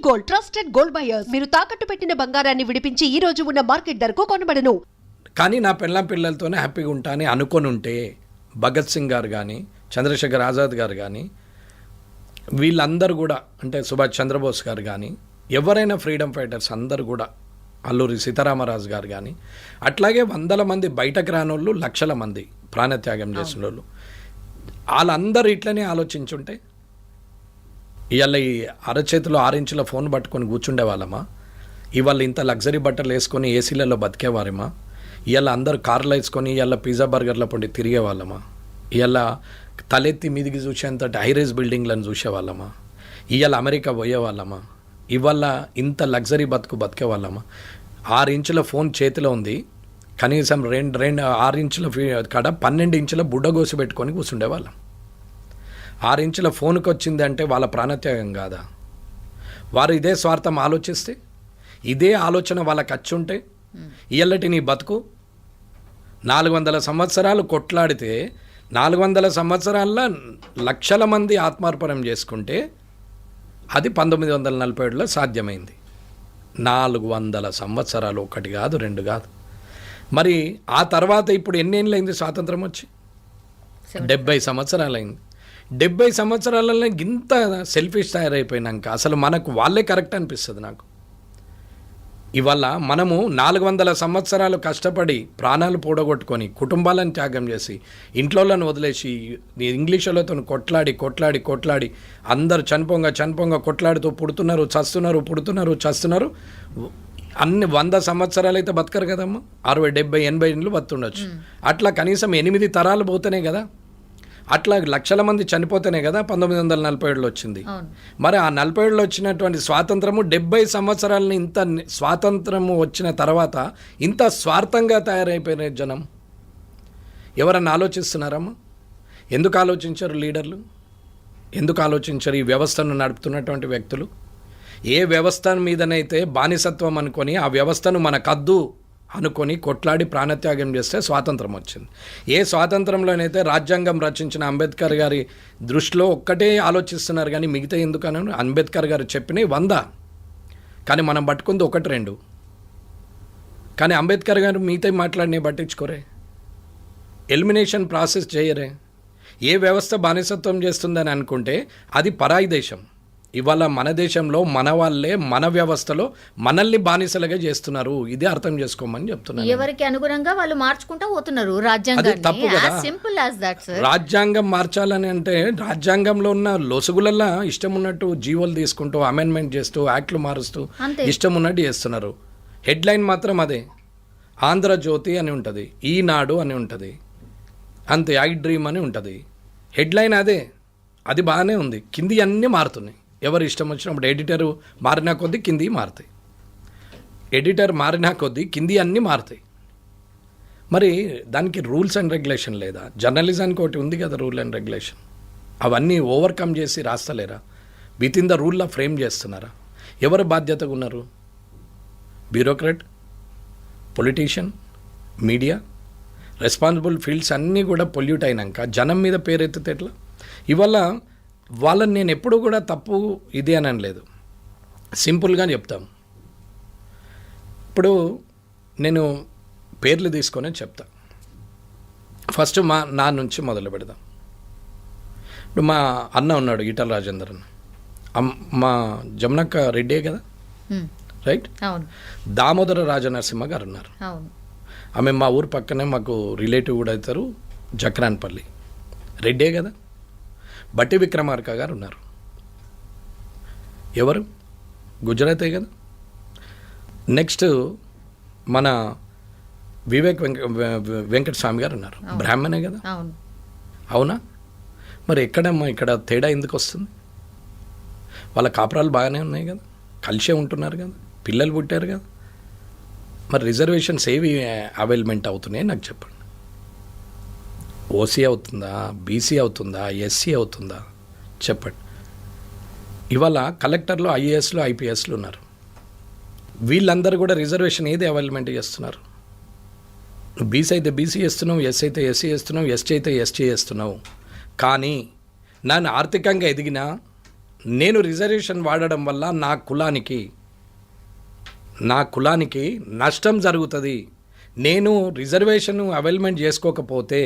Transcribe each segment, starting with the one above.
Gold, trusted gold buyers. మీరు తాకట్టు పెట్టిన బంగారాన్ని విడిపించి ఈ రోజు ఉన్న మార్కెట్ ధరకు కొనబడను. కానీ నా పిల్లలతోనే హ్యాపీగా ఉంటా అని అనుకొని ఉంటే భగత్ సింగ్ గారు కానీ, చంద్రశేఖర్ ఆజాద్ గారు కానీ, వీళ్ళందరూ కూడా, అంటే సుభాష్ చంద్రబోస్ గారు కానీ, ఎవరైనా ఫ్రీడమ్ ఫైటర్స్ అందరూ కూడా, అల్లూరి సీతారామరాజు గారు కానీ, అట్లాగే వందల మంది బయటకు రానోళ్ళు, లక్షల మంది ప్రాణత్యాగం చేసిన వాళ్ళు, వాళ్ళందరూ ఇట్లనే ఆలోచించుంటే ఇవాళ ఈ అరచేతిలో 6 ఇంచుల ఫోన్ పట్టుకొని కూర్చుండే వాళ్ళమా? ఇవాళ ఇంత లగ్జరీ బట్టలు వేసుకొని ఏసీలలో బతికేవారేమా? ఇవాళ అందరూ కార్లు వేసుకొని ఇవాళ పిజ్జా బర్గర్ల పండి తిరిగే వాళ్ళమా? ఇవాళ తలెత్తి మీదికి చూసేంతటి హైరేజ్ బిల్డింగ్లను చూసేవాళ్ళమా? ఇవాళ అమెరికా పోయేవాళ్ళమా? ఇవాళ ఇంత లగ్జరీ బతికే వాళ్ళమా? 6 ఇంచుల ఫోన్ చేతిలో ఉంది, కనీసం 6 ఇంచుల కాడ 12 ఇంచుల బుడ్డ గోసి పెట్టుకొని కూర్చుండే వాళ్ళం. 6 ఇంచుల ఫోన్కి వచ్చింది అంటే వాళ్ళ ప్రాణత్యాగం కాదా? వారు ఇదే స్వార్థం ఆలోచిస్తే, ఇదే ఆలోచన వాళ్ళకి వచ్చుంటే, ఇయ్యల్లటి నీ బతుకు 400 సంవత్సరాలు కొట్లాడితే 400 సంవత్సరాల్లో లక్షల మంది ఆత్మార్పణం చేసుకుంటే అది 1947లో సాధ్యమైంది. 400 సంవత్సరాలు, 1 కాదు 2 కాదు. మరి ఆ తర్వాత ఇప్పుడు ఎన్నేళ్ళైంది స్వాతంత్రం వచ్చి? 70 సంవత్సరాలైంది. 70 సంవత్సరాలలో ఇంత సెల్ఫిష్ తయారైపోయినాక అసలు మనకు వాళ్ళే కరెక్ట్ అనిపిస్తుంది నాకు. ఇవాళ మనము 400 సంవత్సరాలు కష్టపడి ప్రాణాలు పూడగొట్టుకొని కుటుంబాలను త్యాగం చేసి ఇంట్లోలను వదిలేసి ఇంగ్లీష్ వాళ్ళతో కొట్లాడి అందరు చనిపోంగా కొట్లాడుతూ పుడుతున్నారు, చస్తున్నారు. అన్ని 100 సంవత్సరాలు అయితే బతకరు కదమ్మా. 60, 70, 80 ఏళ్ళు బతుండొచ్చు. అట్లా కనీసం 8 తరాలు పోతేనే కదా, అట్లా లక్షల మంది చనిపోతేనే కదా 1947లో వచ్చింది. మరి ఆ 47లో వచ్చినటువంటి స్వాతంత్రము 70 సంవత్సరాలని ఇంత స్వాతంత్రము వచ్చిన తర్వాత ఇంత స్వార్థంగా తయారైపోయిన జనం ఎవరన్నా ఆలోచిస్తున్నారమ్మా? ఎందుకు ఆలోచించారు లీడర్లు? ఎందుకు ఆలోచించారు ఈ వ్యవస్థను నడుపుతున్నటువంటి వ్యక్తులు? ఏ వ్యవస్థ మీదనైతే బానిసత్వం అనుకొని ఆ వ్యవస్థను మనకద్దు అనుకొని కొట్లాడి ప్రాణత్యాగం చేస్తే స్వాతంత్రం వచ్చింది. ఏ స్వాతంత్రంలోనైతే రాజ్యాంగం రచించిన అంబేద్కర్ గారి దృష్టిలో ఒక్కటే ఆలోచిస్తున్నారు కానీ మిగతా ఎందుకని అంబేద్కర్ గారు చెప్పినవి 100, కానీ మనం పట్టుకుంది 1, 2. కానీ అంబేద్కర్ గారు మిగతా మాట్లాడినే పట్టించుకోరే, ఎలిమినేషన్ ప్రాసెస్ చేయరే. ఏ వ్యవస్థ బానిసత్వం చేస్తుందని అనుకుంటే అది పరాయి దేశం. ఇవాళ మన దేశంలో మన వాళ్ళే మన వ్యవస్థలో మనల్ని బానిసలుగా చేస్తున్నారు. ఇది అర్థం చేసుకోమని చెప్తున్నారు. ఎవరికి అనుగుణంగా వాళ్ళు మార్చుకుంటూ పోతున్నారు రాజ్యాంగాన్ని. తప్పు కదా. Simple as that sir. రాజ్యాంగం మార్చాలని అంటే రాజ్యాంగంలో ఉన్న లొసుగులల్లా ఇష్టం ఉన్నట్టు జీవోలు తీసుకుంటూ అమెండ్మెంట్ చేస్తూ యాక్ట్లు మారుస్తూ ఇష్టం ఉన్నట్టు చేస్తున్నారు. హెడ్లైన్ మాత్రం అదే. ఆంధ్రజ్యోతి అని ఉంటుంది, ఈనాడు అని ఉంటుంది, అంతే, ఐ డ్రీమ్ అని ఉంటుంది. హెడ్లైన్ అదే, అది బాగానే ఉంది. కింది అన్నీ మారుతున్నాయి. ఎవరు ఇష్టం వచ్చినప్పుడు ఎడిటరు మారినా కొద్దీ కింది మారుతాయి, ఎడిటర్ మారినా కొద్దీ కింది అన్నీ మారుతాయి. మరి దానికి రూల్స్ అండ్ రెగ్యులేషన్ లేదా? జర్నలిజానికి ఒకటి ఉంది కదా రూల్ అండ్ రెగ్యులేషన్. అవన్నీ ఓవర్కమ్ చేసి రాస్తలేరా? విత్ ఇన్ ద రూల్లో ఫ్రేమ్ చేస్తున్నారా? ఎవరు బాధ్యతగా ఉన్నారు? Bureaucrat, politician, media, responsible fields అన్నీ కూడా పొల్యూట్ అయినాక జనం మీద పేరెత్తితే ఎట్లా? ఇవాళ వాళ్ళని నేను ఎప్పుడూ కూడా తప్పు ఇది అని అనలేదు, సింపుల్గా చెప్తాం. ఇప్పుడు నేను పేర్లు తీసుకొని చెప్తా. ఫస్ట్ నా నుంచి మొదలు పెడదాం. ఇప్పుడు మా అన్న ఉన్నాడు, ఈటల రాజేందర్ అన్న, మా జమునక్క రెడ్డే కదా, రైట్? దామోదర రాజనరసింహ గారు ఉన్నారు. ఆమె మా ఊరు పక్కనే మాకు రిలేటివ్ కూడా అవుతారు, జక్రాన్పల్లి, రెడ్డే కదా. బట్టి విక్రమార్క గారు ఉన్నారు, ఎవరు? గుజరాతే కదా. నెక్స్ట్ మన వివేక్ వెంకటస్వామి గారు ఉన్నారు, బ్రాహ్మణే కదా, అవునా? మరి ఎక్కడమ్మా ఇక్కడ తేడా ఎందుకు వస్తుంది? వాళ్ళ కాపురాలు బాగానే ఉన్నాయి కదా, కలిసే ఉంటున్నారు కదా, పిల్లలు పుట్టారు కదా. మరి రిజర్వేషన్స్ ఏవి అవైలమెంట్ అవుతున్నాయి నాకు చెప్పండి. ఓసీ అవుతుందా, బీసీ అవుతుందా, ఎస్సీ అవుతుందా చెప్పండి. ఇవాళ కలెక్టర్లు, ఐఏఎస్లు, ఐపీఎస్లు ఉన్నారు. వీళ్ళందరూ కూడా రిజర్వేషన్ ఏది అవైలమెంట్ చేస్తున్నారు? బీసీ అయితే బీసీ చేస్తున్నావు, ఎస్సీ అయితే ఎస్సీ చేస్తున్నావు, ఎస్టీ అయితే ఎస్టీ చేస్తున్నావు. కానీ నన్ను ఆర్థికంగా ఎదిగినా నేను రిజర్వేషన్ వాడడం వల్ల నా కులానికి నష్టం జరుగుతుంది. నేను రిజర్వేషన్ అవైల్మెంట్ చేసుకోకపోతే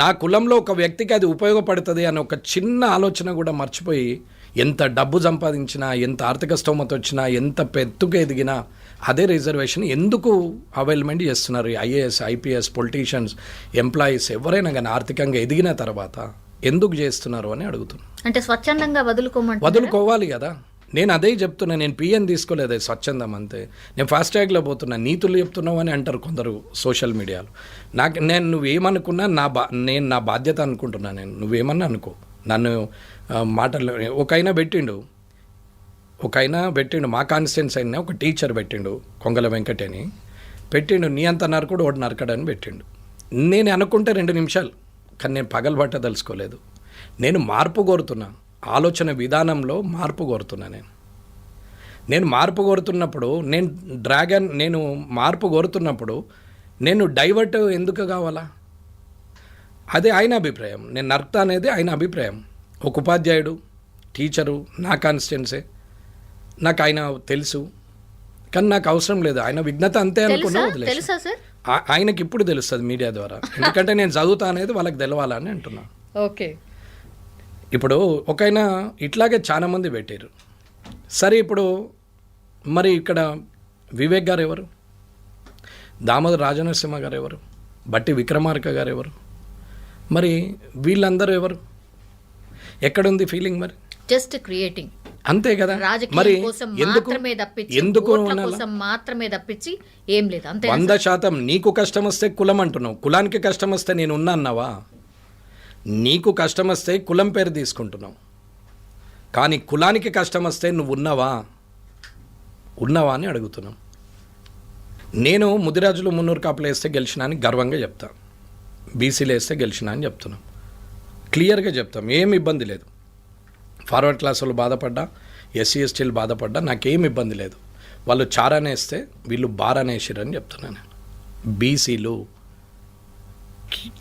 నా కులంలో ఒక వ్యక్తికి అది ఉపయోగపడుతుంది అనే ఒక చిన్న ఆలోచన కూడా మర్చిపోయి ఎంత డబ్బు సంపాదించినా, ఎంత ఆర్థిక స్తోమత వచ్చినా, ఎంత పెద్దగా ఎదిగినా అదే రిజర్వేషన్ ఎందుకు అవైల్మెంట్ చేస్తున్నారు? ఐఏఎస్, ఐపీఎస్, పొలిటీషియన్స్, ఎంప్లాయీస్ ఎవరైనా కానీ ఆర్థికంగా ఎదిగిన తర్వాత ఎందుకు చేస్తున్నారు అని అడుగుతున్నాను. అంటే స్వచ్ఛందంగా వదులుకోవాలి కదా. నేను అదే చెప్తున్నా. నేను పిఎన్ తీసుకోలేదు, అది స్వచ్ఛందం అంతే. నేను ఫాస్ట్ ట్రాగ్లో పోతున్నా, నీతులు చెప్తున్నావు అని అంటారు కొందరు సోషల్ మీడియాలో. నేను నువ్వేమనుకున్నా నేను నా బాధ్యత అనుకుంటున్నా. నువ్వేమన్నా అనుకో, నన్ను మాటలు ఒక అయినా పెట్టిండు మా కాన్స్టిట్యున్సీ అయినా ఒక టీచర్ పెట్టిండు, కొంగల వెంకట అని పెట్టిండు. నీ అంత నరకుడు ఒకటి నరకడని పెట్టిండు. నేను అనుకుంటే 2 నిమిషాలు, కానీ నేను పగలబట్టదలుచుకోలేదు. నేను మార్పు కోరుతున్నా, ఆలోచన విధానంలో మార్పు కోరుతున్నా. నేను మార్పు కోరుతున్నప్పుడు నేను మార్పు కోరుతున్నప్పుడు నేను డైవర్ట్ ఎందుకు కావాలా? అదే ఆయన అభిప్రాయం. నేను నర్త అనేది ఆయన అభిప్రాయం. ఒక ఉపాధ్యాయుడు, టీచరు, నా కాన్స్టిట్యున్సీ, నాకు ఆయన తెలుసు, కానీ నాకు అవసరం లేదు. ఆయన విఘ్నత అంతే అనుకున్నా వదిలేసి. ఆయనకి ఇప్పుడు తెలుస్తుంది మీడియా ద్వారా, ఎందుకంటే నేను చదువుతా అనేది వాళ్ళకి తెలవాలని అంటున్నా. ఓకే, ఇప్పుడు ఒకైనా ఇట్లాగే చాలామంది పెట్టారు. సరే, ఇప్పుడు మరి ఇక్కడ వివేక్ గారు ఎవరు? దామోదర్ రాజనరసింహ గారు ఎవరు? బట్టి విక్రమార్క గారు ఎవరు? మరి వీళ్ళందరూ ఎవరు? ఎక్కడుంది ఫీలింగ్? మరి జస్ట్ క్రియేటింగ్ అంతే కదా. మరి ఎందుకు మాత్రమే తప్పించి ఏం లేదు. అంతే. 100% నీకు కష్టం వస్తే కులం అంటున్నావు, కులానికి కష్టం వస్తే నేను ఉన్నా అన్నావా? నీకు కష్టం వస్తే కులం పేరు తీసుకుంటున్నావు, కానీ కులానికి కష్టం వస్తే నువ్వు ఉన్నావా అని అడుగుతున్నాం. నేను ముదిరాజులు 300 కాపులు వేస్తే గెలిచినా అని గర్వంగా చెప్తా, బీసీలు వేస్తే గెలిచినా అని చెప్తున్నాం, క్లియర్గా చెప్తాం. ఏం ఇబ్బంది లేదు. ఫార్వర్డ్ క్లాస్ వాళ్ళు బాధపడ్డా, ఎస్సీ ఎస్టీలు బాధపడ్డా నాకేం ఇబ్బంది లేదు. వాళ్ళు చారానే వేస్తే వీళ్ళు బారానే వేసిరని చెప్తున్నాను. బీసీలు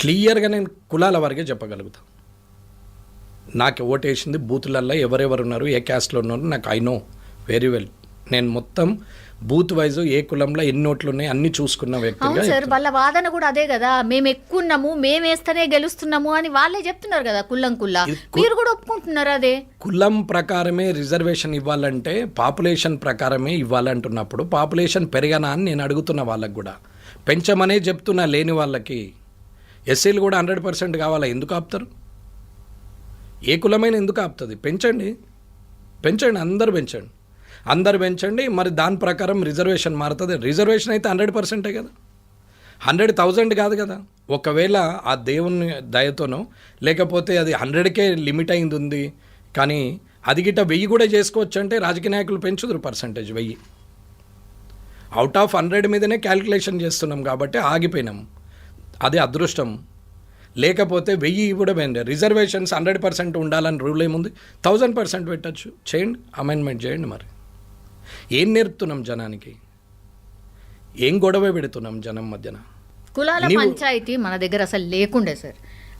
క్లియర్గా నేను కులాల వారిగా చెప్పగలుగుతాను. నాకు ఓటేసింది బూతులల్లో ఎవరెవరు ఉన్నారు, ఏ క్యాస్ట్లో ఉన్నారు నాకు ఐ నో వెరీ వెల్. నేను మొత్తం బూత్ వైజ్ ఏ కులంలో ఎన్ని ఓట్లు ఉన్నాయి అన్ని చూసుకున్న వ్యక్తిగా. సార్, వాళ్ళ వాదన కూడా అదే కదా, మేము ఎక్కున్నాము, మేము వేస్తేనే గెలుస్తున్నాము అని వాళ్ళే చెప్తున్నారు కదా. మీరు కూడా ఒప్పుకుంటున్నారు అదే. కులం ప్రకారమే రిజర్వేషన్ ఇవ్వాలంటే పాపులేషన్ ప్రకారమే ఇవ్వాలంటున్నప్పుడు పాపులేషన్ పెరగనా అని నేను అడుగుతున్న వాళ్ళకి కూడా. పెంచమనే చెప్తున్నా లేని వాళ్ళకి. ఎస్సీలు కూడా 100% కావాలా? ఎందుకు ఆపుతారు? ఏ కులమైన ఎందుకు ఆపుతుంది? పెంచండి, అందరు పెంచండి. మరి దాని ప్రకారం రిజర్వేషన్ మారుతుంది. రిజర్వేషన్ అయితే 100%ఏ కదా, 100,000 కాదు కదా. ఒకవేళ ఆ దేవుని దయతోనో లేకపోతే అది 100కే లిమిట్ అయింది ఉంది, కానీ అది గిట్ట 1000 కూడా చేసుకోవచ్చు అంటే రాజకీయ నాయకులు పెంచుదురు పర్సంటేజ్. 1000 అవుట్ ఆఫ్ 100 మీదనే క్యాలిక్యులేషన్ చేస్తున్నాం కాబట్టి ఆగిపోయినాం. అది అదృష్టం. లేకపోతే 1000 కూడా పోయింది. రిజర్వేషన్స్ 100% ఉండాలని రూల్ ఏముంది? 1000% పెట్టచ్చు. చేయండి, అమెండ్మెంట్ చేయండి. మరి ఏం నేర్పుతున్నాం జనానికి? ఏం గొడవ పెడుతున్నాం జనం మధ్యన? కులాల పంచాయతీ మన దగ్గర అసలు లేకుండే సార్.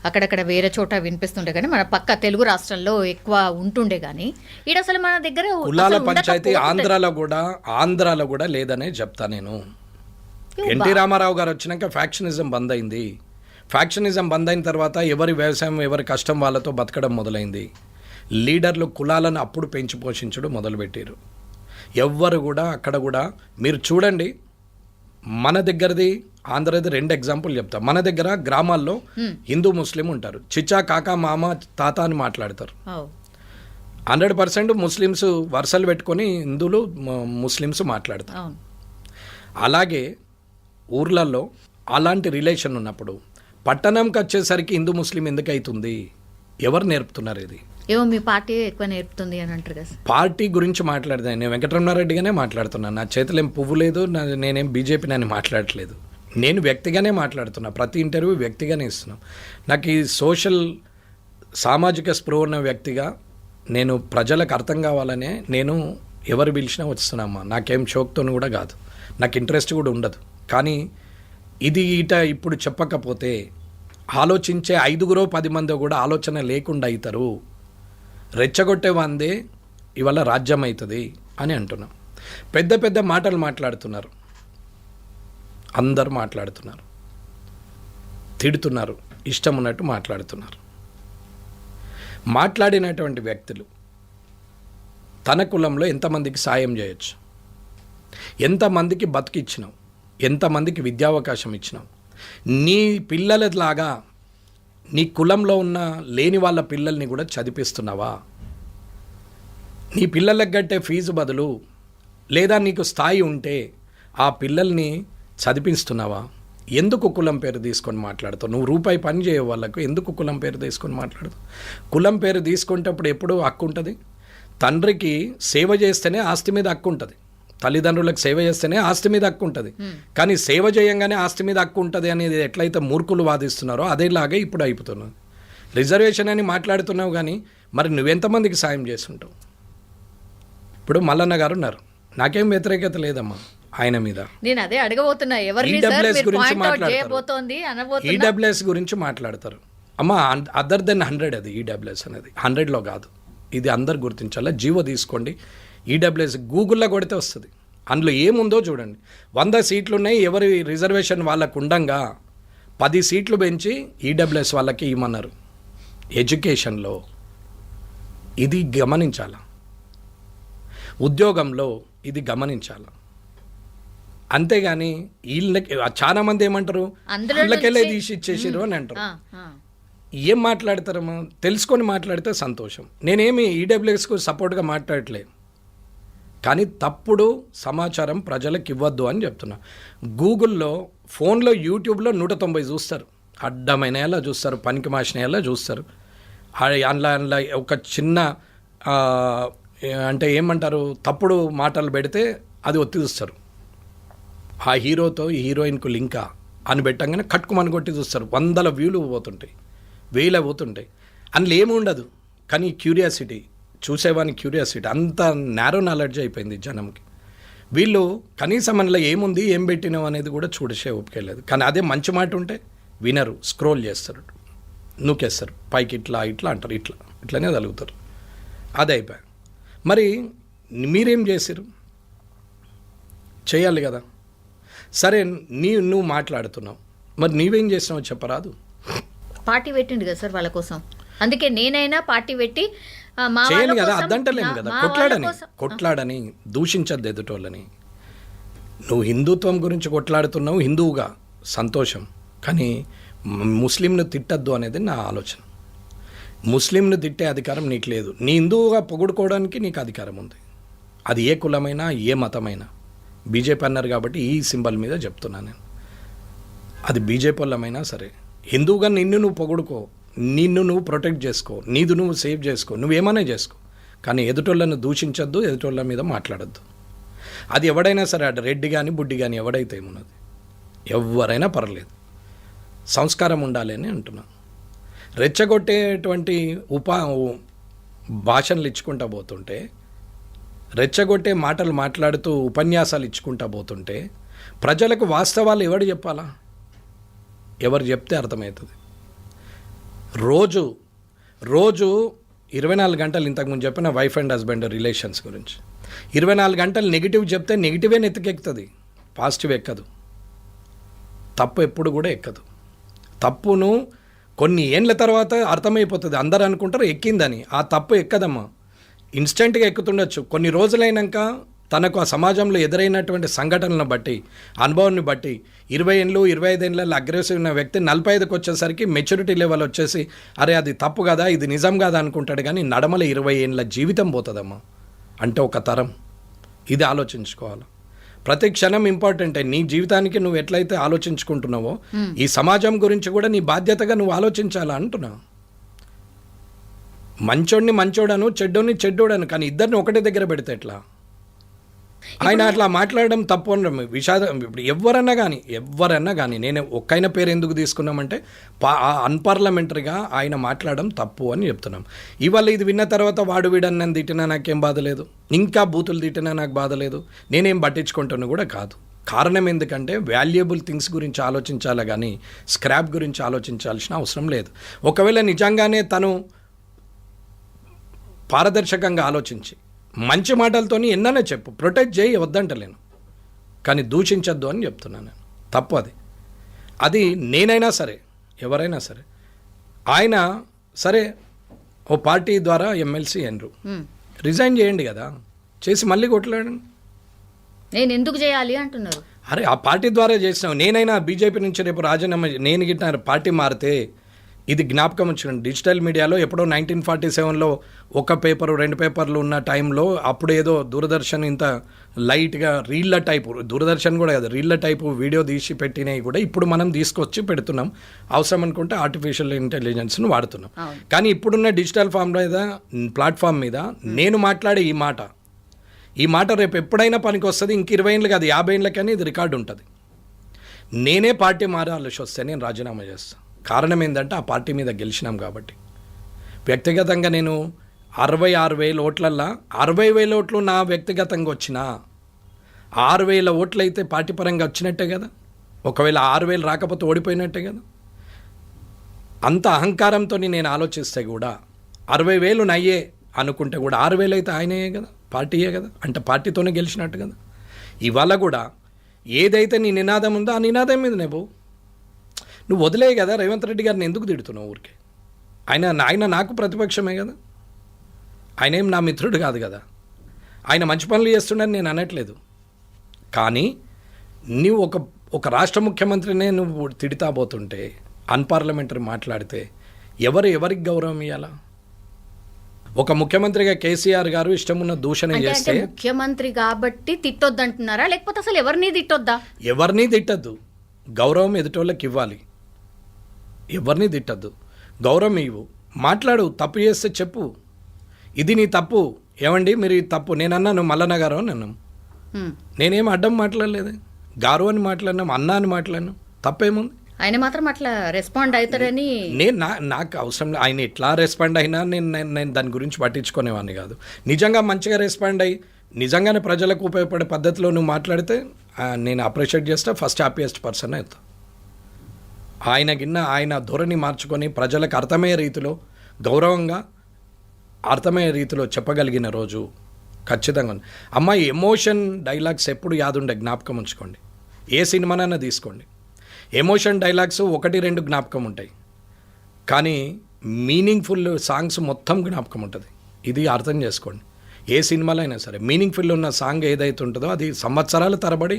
అక్కడక్కడ వేరే చోట వినిపిస్తుండే కానీ మన పక్క తెలుగు రాష్ట్రాల్లో ఎక్కువ ఉంటుండే, కానీ ఈడ అసలు మన దగ్గర కులాల పంచాయతీ ఆంధ్రాలో కూడా లేదనే చెప్తా నేను. ఎన్టీ రామారావు గారు వచ్చినాక ఫ్యాక్షనిజం బంద్ అయింది. ఫ్యాక్షనిజం బంద్ అయిన తర్వాత ఎవరి వ్యవసాయం ఎవరి కష్టం వాళ్ళతో బతకడం మొదలైంది. లీడర్లు కులాలను అప్పుడు పెంచి పోషించడం మొదలుపెట్టారు. ఎవ్వరు కూడా అక్కడ కూడా మీరు చూడండి. మన దగ్గరది ఆంధ్రది 2 ఎగ్జాంపుల్ చెప్తా. మన దగ్గర గ్రామాల్లో హిందూ ముస్లిం ఉంటారు. చిచ్చా, కాకా, మామ, తాత అని మాట్లాడతారు. 100% ముస్లిమ్స్ వరుసలు పెట్టుకొని హిందువులు ముస్లిమ్స్ మాట్లాడతారు. అలాగే ఊర్లలో అలాంటి రిలేషన్ ఉన్నప్పుడు పట్టణంకి వచ్చేసరికి హిందూ ముస్లిం ఎందుకు అవుతుంది? ఎవరు నేర్పుతున్నారు ఇది? ఏమో మీ పార్టీ ఎక్కువ నేర్పుతుంది అని అంటారు కదా. పార్టీ గురించి మాట్లాడదాను. నేను వెంకటరమణారెడ్డిగానే మాట్లాడుతున్నాను. నా చేతిలో ఏం పువ్వు లేదు, నేనేం బీజేపీ అని మాట్లాడట్లేదు. నేను వ్యక్తిగానే మాట్లాడుతున్నా. ప్రతి ఇంటర్వ్యూ వ్యక్తిగానే ఇస్తున్నాం. నాకు ఈ సామాజిక స్పృహ ఉన్న వ్యక్తిగా నేను ప్రజలకు అర్థం కావాలనే నేను ఎవరు పిలిచినా వస్తున్నామ్మా. నాకేం షోక్తో కూడా కాదు, నాకు ఇంట్రెస్ట్ కూడా ఉండదు. కానీ ఇది ఇప్పుడు చెప్పకపోతే ఆలోచించే 5 10 మంది కూడా ఆలోచన లేకుండా అవుతారు. రెచ్చగొట్టే వందే ఇవాళ రాజ్యం అవుతుంది అని అంటున్నాం. పెద్ద పెద్ద మాటలు మాట్లాడుతున్నారు, అందరూ మాట్లాడుతున్నారు, తిడుతున్నారు, ఇష్టం ఉన్నట్టు మాట్లాడుతున్నారు. మాట్లాడినటువంటి వ్యక్తులు తన కులంలో ఎంతమందికి సాయం చేయొచ్చు, ఎంతమందికి బతికిచ్చినావు, ఎంతమందికి విద్యావకాశం ఇచ్చినావు, నీ పిల్లలలాగా నీ కులంలో ఉన్న లేని వాళ్ళ పిల్లల్ని కూడా చదివిస్తున్నావా? నీ పిల్లలకు కట్టే ఫీజు బదులు లేదా నీకు స్థాయి ఉంటే ఆ పిల్లల్ని చదివిస్తున్నావా? ఎందుకు కులం పేరు తీసుకొని మాట్లాడుతావు? నువ్వు రూపాయి పని చేయవు వాళ్ళకు, ఎందుకు కులం పేరు తీసుకొని మాట్లాడుతావు? కులం పేరు తీసుకునేటప్పుడు ఎప్పుడూ హక్కు ఉంటుంది. తండ్రికి సేవ చేస్తేనే ఆస్తి మీద హక్కు ఉంటుంది, తల్లిదండ్రులకు సేవ చేస్తేనే ఆస్తి మీద హక్కు ఉంటుంది. కానీ సేవ చేయంగానే ఆస్తి మీద హక్కు ఉంటుంది అనేది ఎట్లయితే మూర్ఖులు వాదిస్తున్నారో అదేలాగే ఇప్పుడు అయిపోతున్నది. రిజర్వేషన్ అని మాట్లాడుతున్నావు కానీ మరి నువ్వెంతమందికి సాయం చేస్తుంటావు? ఇప్పుడు మల్లన్న గారు ఉన్నారు, నాకేం వ్యతిరేకత లేదమ్మా ఆయన మీద. నేను అదే అడగబోతున్నా, ఈడబ్ల్యూఎస్ గురించి మాట్లాడతారు, ఈడబ్ల్యూఎస్ గురించి మాట్లాడతారు. అమ్మా అదర్ దెన్ 100 అది ఈడబ్ల్యూఎస్ అనేది 100లో కాదు. ఇది అందరు గుర్తించాలా. జీవో తీసుకోండి, ఈడబ్ల్యూఎస్ గూగుల్లో కొడితే వస్తుంది. అందులో ఏముందో చూడండి. 100 సీట్లు ఉన్నాయి, ఎవరి రిజర్వేషన్ వాళ్ళకు ఉండంగా 10 సీట్లు పెంచి ఈడబ్ల్యూఎస్ వాళ్ళకి ఇవ్వమన్నారు ఎడ్యుకేషన్లో. ఇది గమనించాల, ఉద్యోగంలో ఇది గమనించాల. అంతేగాని వీళ్ళకి చాలా మంది ఏమంటారు, అందులోకెళ్ళే తీసి ఇచ్చేసారు అని అంటారు. ఏం మాట్లాడతారమ్మా? తెలుసుకొని మాట్లాడితే సంతోషం. నేనేమి ఈడబ్ల్యూఎస్కు సపోర్ట్గా మాట్లాడట్లేదు, కానీ తప్పుడు సమాచారం ప్రజలకు ఇవ్వద్దు అని చెప్తున్నా. గూగుల్లో, ఫోన్లో, యూట్యూబ్లో 190 చూస్తారు, అడ్డమైనలా చూస్తారు, పనికి మాసినలా చూస్తారు. అందులో ఒక చిన్న అంటే ఏమంటారు తప్పుడు మాటలు పెడితే అది ఒత్తి చూస్తారు. ఆ హీరోతో ఈ హీరోయిన్కు లింకా అని పెట్టంగానే కట్టుకుమని కొట్టి చూస్తారు. 100 వ్యూలు పోతుంటాయి, 1000 పోతుంటాయి. అందులో ఏమి ఉండదు, కానీ క్యూరియాసిటీ, చూసేవాని క్యూరియాసిటీ అంత నేరో నాలెడ్జ్ అయిపోయింది జనంకి. వీళ్ళు కనీసం అందులో ఏముంది, ఏం పెట్టినావు అనేది కూడా చూడసే ఒప్పుకోలేదు. కానీ అదే మంచి మాట ఉంటే వినరు, స్క్రోల్ చేస్తారు, నూకేస్తారు, పైకి ఇట్లా ఇట్లా అంటారు, ఇట్లనే తలుగుతారు. అదే అయిపోయా. మరి మీరేం చేశారు? చేయాలి కదా. సరే, నువ్వు మాట్లాడుతున్నావు, మరి నీవేం చేసినావు చెప్పరాదు? పార్టీ పెట్టిండు కదా సార్ వాళ్ళ కోసం, అందుకే నేనైనా పార్టీ పెట్టి చేయను కదా, అద్దంటలేము కదా. కొట్లాడని దూషించద్దు ఎదుటోళ్ళని. నువ్వు హిందుత్వం గురించి కొట్లాడుతున్నావు, హిందువుగా సంతోషం, కానీ ముస్లింను తిట్టద్దు అనేది నా ఆలోచన. ముస్లింను తిట్టే అధికారం నీకు లేదు. నీ హిందువుగా పొగుడుకోవడానికి నీకు అధికారం ఉంది, అది ఏ కులమైనా ఏ మతమైనా. బీజేపీ అన్నారు కాబట్టి ఈ సింబల్ మీద చెప్తున్నాను నేను. అది బీజేపీ వాళ్ళమైనా సరే, హిందువుగా నిన్ను నువ్వు పొగుడుకో, నిన్ను నువ్వు ప్రొటెక్ట్ చేసుకో, నీది నువ్వు సేవ్ చేసుకో, నువ్వేమైనా చేసుకో, కానీ ఎదుటోళ్ళను దూషించద్దు, ఎదుటోళ్ళ మీద మాట్లాడద్దు. అది ఎవడైనా సరే, అటు రెడ్డి కానీ బుడ్డి కానీ ఎవడైతే ఏమున్నది, ఎవరైనా పర్లేదు, సంస్కారం ఉండాలి అని అంటున్నా. రెచ్చగొట్టేటువంటి భాషలు ఇచ్చుకుంటా పోతుంటే, రెచ్చగొట్టే మాటలు మాట్లాడుతూ ఉపన్యాసాలు ఇచ్చుకుంటా పోతుంటే ప్రజలకు వాస్తవాలు ఎవరు చెప్పాలా? ఎవరు చెప్తే అర్థమవుతుంది? రోజు 24 గంటలు, ఇంతకుముందు చెప్పిన వైఫ్ అండ్ హస్బెండ్ రిలేషన్స్ గురించి 24 గంటలు నెగిటివ్ చెప్తే నెగిటివే నెత్తికెక్కుతుంది, పాజిటివ్ ఎక్కదు. తప్పు ఎప్పుడు కూడా ఎక్కదు. తప్పును కొన్ని ఏండ్ల తర్వాత అర్థమైపోతుంది, అందరూ అనుకుంటారు ఎక్కిందని. ఆ తప్పు ఎక్కదమ్మా, ఇన్స్టెంట్గా ఎక్కుతుండొచ్చు. కొన్ని రోజులైనాక తనకు ఆ సమాజంలో ఎదురైనటువంటి సంఘటనలను బట్టి, అనుభవాన్ని బట్టి 20 ఏళ్ళు 25 ఏళ్ళ అగ్రెసివ్ ఉన్న వ్యక్తి 45కి వచ్చేసరికి మెచ్యూరిటీ లెవెల్ వచ్చేసి అరే అది తప్పు కదా, ఇది నిజం కదా అనుకుంటాడు. కానీ నడమల 20 ఏళ్ళ జీవితం పోతుందమ్మా, అంటే ఒక తరం. ఇది ఆలోచించుకోవాలి. ప్రతి క్షణం ఇంపార్టెంటే. నీ జీవితానికి నువ్వు ఎట్లయితే ఆలోచించుకుంటున్నావో ఈ సమాజం గురించి కూడా నీ బాధ్యతగా నువ్వు ఆలోచించాలా అంటున్నా. మంచోడిని మంచోడను, చెడ్డోని చెడ్డోడను, కానీ ఇద్దరిని ఒకటే దగ్గర పెడితే ఎట్లా? ఆయన అట్లా మాట్లాడడం తప్పు అనడం విషాదం. ఇప్పుడు ఎవరన్నా కానీ నేను ఒక్కైన పేరు ఎందుకు తీసుకున్నామంటే అన్పార్లమెంటరీగా ఆయన మాట్లాడడం తప్పు అని చెప్తున్నాం. ఇవాళ ఇది విన్న తర్వాత వాడు వీడని నన్ను తిట్టినా నాకేం బాధ లేదు, ఇంకా బూతులు తిట్టినా నాకు బాధ లేదు, నేనేం పట్టించుకుంటాను కూడా కాదు. కారణం ఎందుకంటే వాల్యుయబుల్ థింగ్స్ గురించి ఆలోచించాలి కానీ స్క్రాప్ గురించి ఆలోచించాల్సిన అవసరం లేదు. ఒకవేళ నిజంగానే తను పారదర్శకంగా ఆలోచించి మంచి మాటలతోని ఎన్నైనా చెప్పు, ప్రొటెక్ట్ చేయి, వద్దంటలేను, కానీ దూషించద్దు అని చెప్తున్నాను నేను. తప్పు అది నేనైనా సరే ఎవరైనా సరే. ఆయన సరే ఓ పార్టీ ద్వారా ఎమ్మెల్సీ అయినరు, రిజైన్ చేయండి కదా, చేసి మళ్ళీ కొట్లాడండి. నేను ఎందుకు చేయాలి అంటున్నారు. అరే ఆ పార్టీ ద్వారా చేసినావు. నేనైనా బీజేపీ నుంచి రేపు రాజీనామా నేను గిట్టిన పార్టీ మారితే ఇది జ్ఞాపకం వచ్చింది. డిజిటల్ మీడియాలో ఎప్పుడో 1947లో ఒక పేపరు 2 పేపర్లు ఉన్న టైంలో అప్పుడు ఏదో దూరదర్శన్ ఇంత లైట్గా రీళ్ళ టైపు, దూరదర్శన్ కూడా కాదు రీళ్ళ టైపు వీడియో తీసి పెట్టినవి కూడా ఇప్పుడు మనం తీసుకొచ్చి పెడుతున్నాం. అవసరం అనుకుంటే ఆర్టిఫిషియల్ ఇంటెలిజెన్స్ను వాడుతున్నాం. కానీ ఇప్పుడున్న డిజిటల్ ప్లాట్ఫామ్ మీద నేను మాట్లాడే ఈ మాట రేపు ఎప్పుడైనా పనికి వస్తుంది. ఇంక 20 ఏళ్ళు కాదు 50 ఏళ్ళకని ఇది రికార్డు ఉంటుంది. నేనే పార్టీ మారాల్సి వస్తే నేను రాజీనామా చేస్తాను. కారణం ఏంటంటే ఆ పార్టీ మీద గెలిచినాం కాబట్టి. వ్యక్తిగతంగా నేను 66,000 ఓట్లల్లో 60,000 ఓట్లు నా వ్యక్తిగతంగా వచ్చినా 6,000 ఓట్లు అయితే పార్టీ పరంగా వచ్చినట్టే కదా. ఒకవేళ 6,000 రాకపోతే ఓడిపోయినట్టే కదా. అంత అహంకారంతో నేను ఆలోచిస్తే కూడా 60,000 నయ్యే అనుకుంటే కూడా 6,000 అయితే ఆయనయే కదా, పార్టీయే కదా, అంటే పార్టీతోనే గెలిచినట్టు కదా. ఇవాళ కూడా ఏదైతే నీ నినాదం ఉందో ఆ నినాదం మీద నువ్వు వదిలే కదా. రేవంత్ రెడ్డి గారిని ఎందుకు తిడుతున్నావు ఊరికే? ఆయన నాకు ప్రతిపక్షమే కదా, ఆయన ఏం నా మిత్రుడు కాదు కదా. ఆయన మంచి పనులు చేస్తుండని నేను అనట్లేదు. కానీ నువ్వు ఒక రాష్ట్ర ముఖ్యమంత్రినే నువ్వు తిడతా పోతుంటే, అన్పార్లమెంటరీ మాట్లాడితే ఎవరికి గౌరవం ఇవ్వాలా? ఒక ముఖ్యమంత్రిగా కేసీఆర్ గారు ఇష్టమున్న దూషణ చేస్తే ముఖ్యమంత్రి కాబట్టి తిట్టొద్దు అంటున్నారా, లేకపోతే అసలు ఎవరిని తిట్టొద్దా? ఎవరిని తిట్టద్దు, గౌరవం ఎదుటోళ్ళకి ఇవ్వాలి. ఎవరిని తిట్టద్దు, గౌరవం ఇవ్వు, మాట్లాడు. తప్పు చేస్తే చెప్పు, ఇది నీ తప్పు, ఏమండి మీరు ఈ తప్పు. నేనన్నాను మల్లన్న గారు అని అన్నాం, నేనేం అడ్డం మాట్లాడలేదు, గారు అని మాట్లాడినాం, అన్నా అని మాట్లాడినాం, తప్పేముంది? ఆయన మాత్రం అట్లా రెస్పాండ్ అవుతారని నాకు అవసరం. ఆయన ఎట్లా రెస్పాండ్ అయినా నేను దాని గురించి పట్టించుకునేవాడిని కాదు. నిజంగా మంచిగా రెస్పాండ్ అయ్యి నిజంగానే ప్రజలకు ఉపయోగపడే పద్ధతిలో నువ్వు మాట్లాడితే నేను అప్రిషియేట్ చేస్తా, ఫస్ట్ హ్యాపీయెస్ట్ పర్సన్ అవుతా. ఆయన ధోరణి మార్చుకొని ప్రజలకు అర్థమయ్యే రీతిలో, గౌరవంగా అర్థమయ్యే రీతిలో చెప్పగలిగిన రోజు ఖచ్చితంగా. అమ్మాయి ఎమోషన్ డైలాగ్స్ ఎప్పుడు యాదుండే, జ్ఞాపకం ఉంచుకోండి. ఏ సినిమానైనా తీసుకోండి, ఎమోషన్ డైలాగ్స్ 1-2 జ్ఞాపకం ఉంటాయి, కానీ మీనింగ్ఫుల్ సాంగ్స్ మొత్తం జ్ఞాపకం ఉంటుంది. ఇది అర్థం చేసుకోండి. ఏ సినిమాలో అయినా సరే మీనింగ్ఫుల్ ఉన్న సాంగ్ ఏదైతే ఉంటుందో అది సంవత్సరాల తరబడి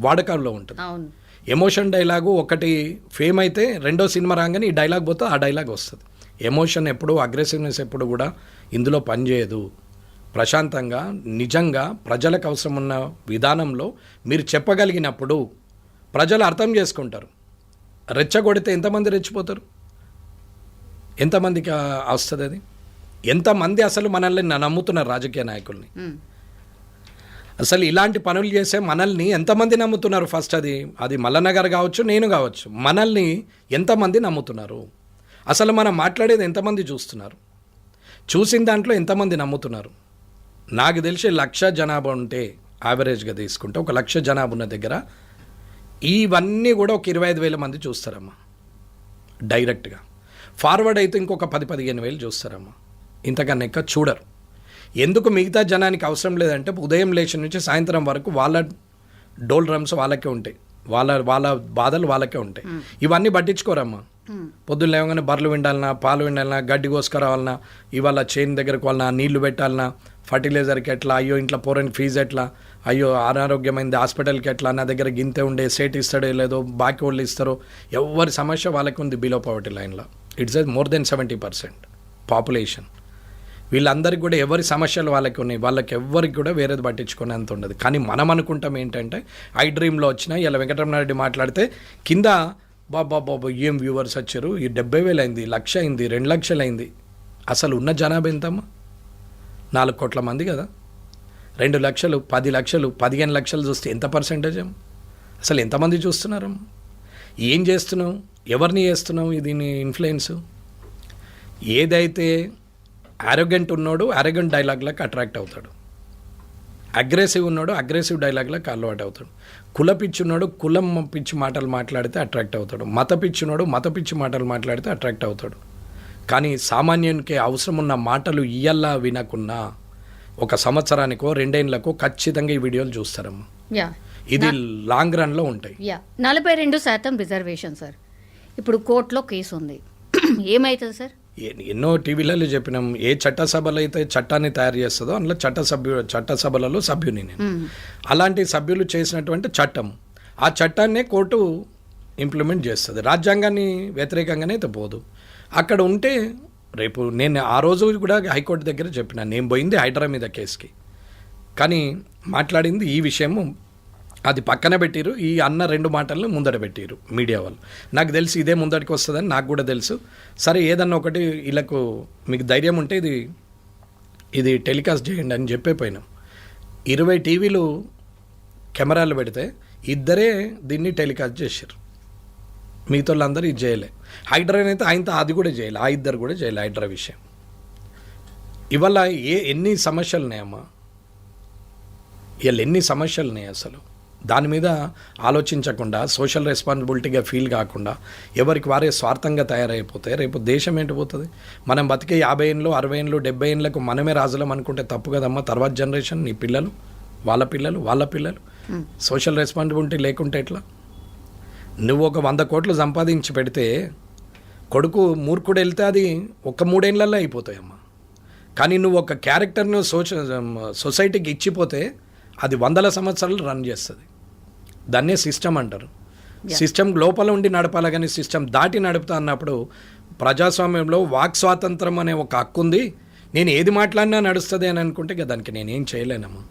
వాడకాల్లో ఉంటుంది. ఎమోషన్ డైలాగు ఒకటి ఫేమ్ అయితే రెండో సినిమా రాగానే ఈ డైలాగ్ పోతే ఆ డైలాగ్ వస్తుంది. ఎమోషన్ ఎప్పుడు, అగ్రెసివ్నెస్ ఎప్పుడు కూడా ఇందులో పనిచేయదు. ప్రశాంతంగా నిజంగా ప్రజలకు అవసరం ఉన్న విధానంలో మీరు చెప్పగలిగినప్పుడు ప్రజలు అర్థం చేసుకుంటారు. రెచ్చగొడితే ఎంతమంది రెచ్చిపోతారు? ఎంతమందికి వస్తుంది అది? ఎంతమంది అసలు మనల్ని నమ్ముతున్నారు? రాజకీయ నాయకుల్ని అసలు ఇలాంటి పనులు చేసే మనల్ని ఎంతమంది నమ్ముతున్నారు? ఫస్ట్ అది మల్లన్న గారు కావచ్చు, నేను కావచ్చు, మనల్ని ఎంతమంది నమ్ముతున్నారు? అసలు మనం మాట్లాడేది ఎంతమంది చూస్తున్నారు? చూసిన దాంట్లో ఎంతమంది నమ్ముతున్నారు? నాకు తెలిసి 1,00,000 జనాభా ఉంటే యావరేజ్గా తీసుకుంటే 1,00,000 జనాభా ఉన్న దగ్గర ఇవన్నీ కూడా ఒక 25,000 మంది చూస్తారమ్మా డైరెక్ట్గా. ఫార్వర్డ్ అయితే ఇంకొక 10-15 వేలు చూస్తారమ్మా, ఇంతకన్నా ఎక్క చూడరు. ఎందుకు? మిగతా జనానికి అవసరం లేదంటే ఉదయం లేచి నుంచి సాయంత్రం వరకు వాళ్ళ డోల్ డ్రమ్స్ వాళ్ళకే ఉంటాయి, వాళ్ళ బాధలు వాళ్ళకే ఉంటాయి. ఇవన్నీ పట్టించుకోరమ్మా. పొద్దున్న లేవగానే బర్రెలు విండాలన్నా, పాలు విండాలన్నా, గడ్డి కోసుకురావాలన్నా, ఇవాళ చేను దగ్గరకు వాళ్ళ నీళ్లు పెట్టాలన్నా, ఫర్టిలైజర్కి ఎట్లా, అయ్యో ఇంట్లో పోరానికి ఫీజు ఎట్లా, అయ్యో అనారోగ్యమైంది హాస్పిటల్కి ఎట్లా, నా దగ్గర గింతే ఉండే సేట్ ఇస్తాడో లేదో, బాకీ వాళ్ళు ఇస్తారో, ఎవరి సమస్య వాళ్ళకి ఉంది బిలో పవర్టీ లైన్లో. It's more than 70% population. వీళ్ళందరికీ కూడా ఎవరి సమస్యలు వాళ్ళకి ఉన్నాయి, వాళ్ళకి ఎవరికి కూడా వేరేది పట్టించుకునే అంత ఉండదు. కానీ మనం అనుకుంటాం ఏంటంటే ఐ డ్రీమ్లో వచ్చినా ఇలా వెంకటరమణారెడ్డి మాట్లాడితే కింద బాబా ఏం వ్యూవర్స్ వచ్చారు, ఈ 70,000 అయింది, 1,00,000 అయింది, 2 లక్షలు అయింది. అసలు ఉన్న జనాభా ఎంతమ్మా? 4 కోట్ల మంది కదా. 2 లక్షలు, 10 లక్షలు, 15 లక్షలు చూస్తే ఎంత పర్సెంటేజ్ అమ్మ? అసలు ఎంతమంది చూస్తున్నారమ్మా? ఏం చేస్తున్నావు? ఎవరిని చేస్తున్నావు దీని ఇన్ఫ్లుయెన్స్? ఏదైతే ఆరోగెంట్ ఉన్నాడు ఆరోగెంట్ డైలాగ్లకు అట్రాక్ట్ అవుతాడు, అగ్రెసివ్ ఉన్నాడు అగ్రెసివ్ డైలాగ్లకు అలవాటు అవుతాడు, కుల పిచ్చి ఉన్నాడు కులం పిచ్చి మాటలు మాట్లాడితే అట్రాక్ట్ అవుతాడు, మత పిచ్చి ఉన్నాడు మత పిచ్చి మాటలు మాట్లాడితే అట్రాక్ట్ అవుతాడు. కానీ సామాన్యునికి అవసరం ఉన్న మాటలు ఇయ్యల్లా వినకున్నా ఒక సంవత్సరానికో 2 ఏళ్ళకో ఖచ్చితంగా ఈ వీడియోలు చూస్తారమ్మా. యా ఇది లాంగ్ రన్లో ఉంటాయి. 42% రిజర్వేషన్ సార్. ఇప్పుడు కోర్టులో కేసు ఉంది, ఏమవుతుంది సార్? ఎన్నో టీవీలలో చెప్పినాం, ఏ చట్టసభలో అయితే చట్టాన్ని తయారు చేస్తుందో అందులో చట్టసభలలో సభ్యుని నేను. అలాంటి సభ్యులు చేసినటువంటి చట్టం, ఆ చట్టాన్నే కోర్టు ఇంప్లిమెంట్ చేస్తుంది. రాజ్యాంగాన్ని వ్యతిరేకంగానే అయితే పోదు. అక్కడ ఉంటే రేపు నేను ఆ రోజు కూడా హైకోర్టు దగ్గర చెప్పిన, నేను పోయింది హైడ్రా మీద కేసుకి, కానీ మాట్లాడింది ఈ విషయము అది పక్కన పెట్టిరు, ఈ అన్న 2 మాటలను ముందట పెట్టిరు మీడియా వాళ్ళు. నాకు తెలిసి ఇదే ముందటికి వస్తుందని నాకు కూడా తెలుసు. సరే ఏదన్నా ఒకటి వీళ్ళకు మీకు ధైర్యం ఉంటే ఇది టెలికాస్ట్ చేయండి అని చెప్పిపోయినాం. 20 టీవీలు కెమెరాలు పెడితే 2 దీన్ని టెలికాస్ట్ చేశారు, మిగతా వాళ్ళందరూ ఇది చేయలే. హైడ్రా అయితే ఆయనతో అది కూడా చేయలే, ఆ 2 కూడా చేయలే హైడ్రా విషయం. ఇవాళ ఎన్ని సమస్యలు ఉన్నాయమ్మా, ఇవాళ ఎన్ని సమస్యలు ఉన్నాయి అసలు. దాని మీద ఆలోచించకుండా సోషల్ రెస్పాన్సిబిలిటీగా ఫీల్ కాకుండా ఎవరికి వారే స్వార్థంగా తయారైపోతే రేపు దేశం ఏంటి పోతుంది? మనం బతికే 50 ఏళ్ళు 60 ఏళ్ళు 70 ఏళ్ళకు మనమే రాజులం అనుకుంటే తప్పు కదమ్మా. తర్వాత జనరేషన్, నీ పిల్లలు, వాళ్ళ పిల్లలు సోషల్ రెస్పాన్సిబిలిటీ లేకుంటే ఎట్లా? నువ్వు ఒక 100 కోట్లు సంపాదించి పెడితే కొడుకు మూర్ఖుడు వెళ్తే అది ఒక 3 ఏళ్ళల్లో అయిపోతాయమ్మా. కానీ నువ్వు ఒక క్యారెక్టర్ను సొసైటీకి ఇచ్చిపోతే అది 100 సంవత్సరాలు రన్ చేస్తుంది. దాన్నే సిస్టమ్ అంటారు. సిస్టమ్ లోపల ఉండి నడపాలి, కానీ సిస్టమ్ దాటి నడుపుతా అన్నప్పుడు ప్రజాస్వామ్యంలో వాక్ స్వాతంత్రం అనే ఒక హక్కు ఉంది. నేను ఏది మాట్లాడినా నడుస్తుంది అని అనుకుంటే ఇక దానికి నేనేం చేయలేనమ్మా.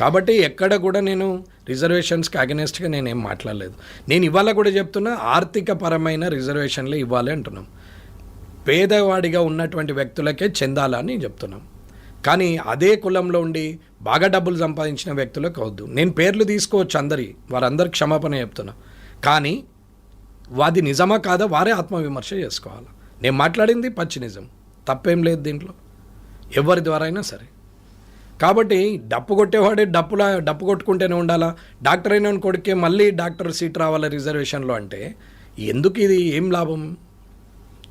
కాబట్టి ఎక్కడ కూడా నేను రిజర్వేషన్స్కి అగెనెస్ట్గా నేనేం మాట్లాడలేదు. నేను ఇవాళ కూడా చెప్తున్నా, ఆర్థిక పరమైన రిజర్వేషన్లు ఇవ్వాలి అంటున్నాం. పేదవాడిగా ఉన్నటువంటి వ్యక్తులకే చెందాలని చెప్తున్నాం. కానీ అదే కులంలో ఉండి బాగా డబ్బులు సంపాదించిన వ్యక్తులకు అవద్దు. నేను పేర్లు తీసుకోవచ్చు, వారందరికి క్షమాపణ చెప్తున్నా. కానీ వాది నిజమా కాదా వారే ఆత్మవిమర్శ చేసుకోవాలి. నేను మాట్లాడింది పచ్చి నిజం, తప్పేం లేదు దీంట్లో, ఎవరి ద్వారా అయినా సరే. కాబట్టి డప్పు కొట్టేవాడే డప్పు కొట్టుకుంటూనే ఉండాలా, డాక్టర్ అయిన కొడుకే మళ్ళీ డాక్టర్ సీట్ రావాలా రిజర్వేషన్లో అంటే ఎందుకు? ఇది ఏం లాభం?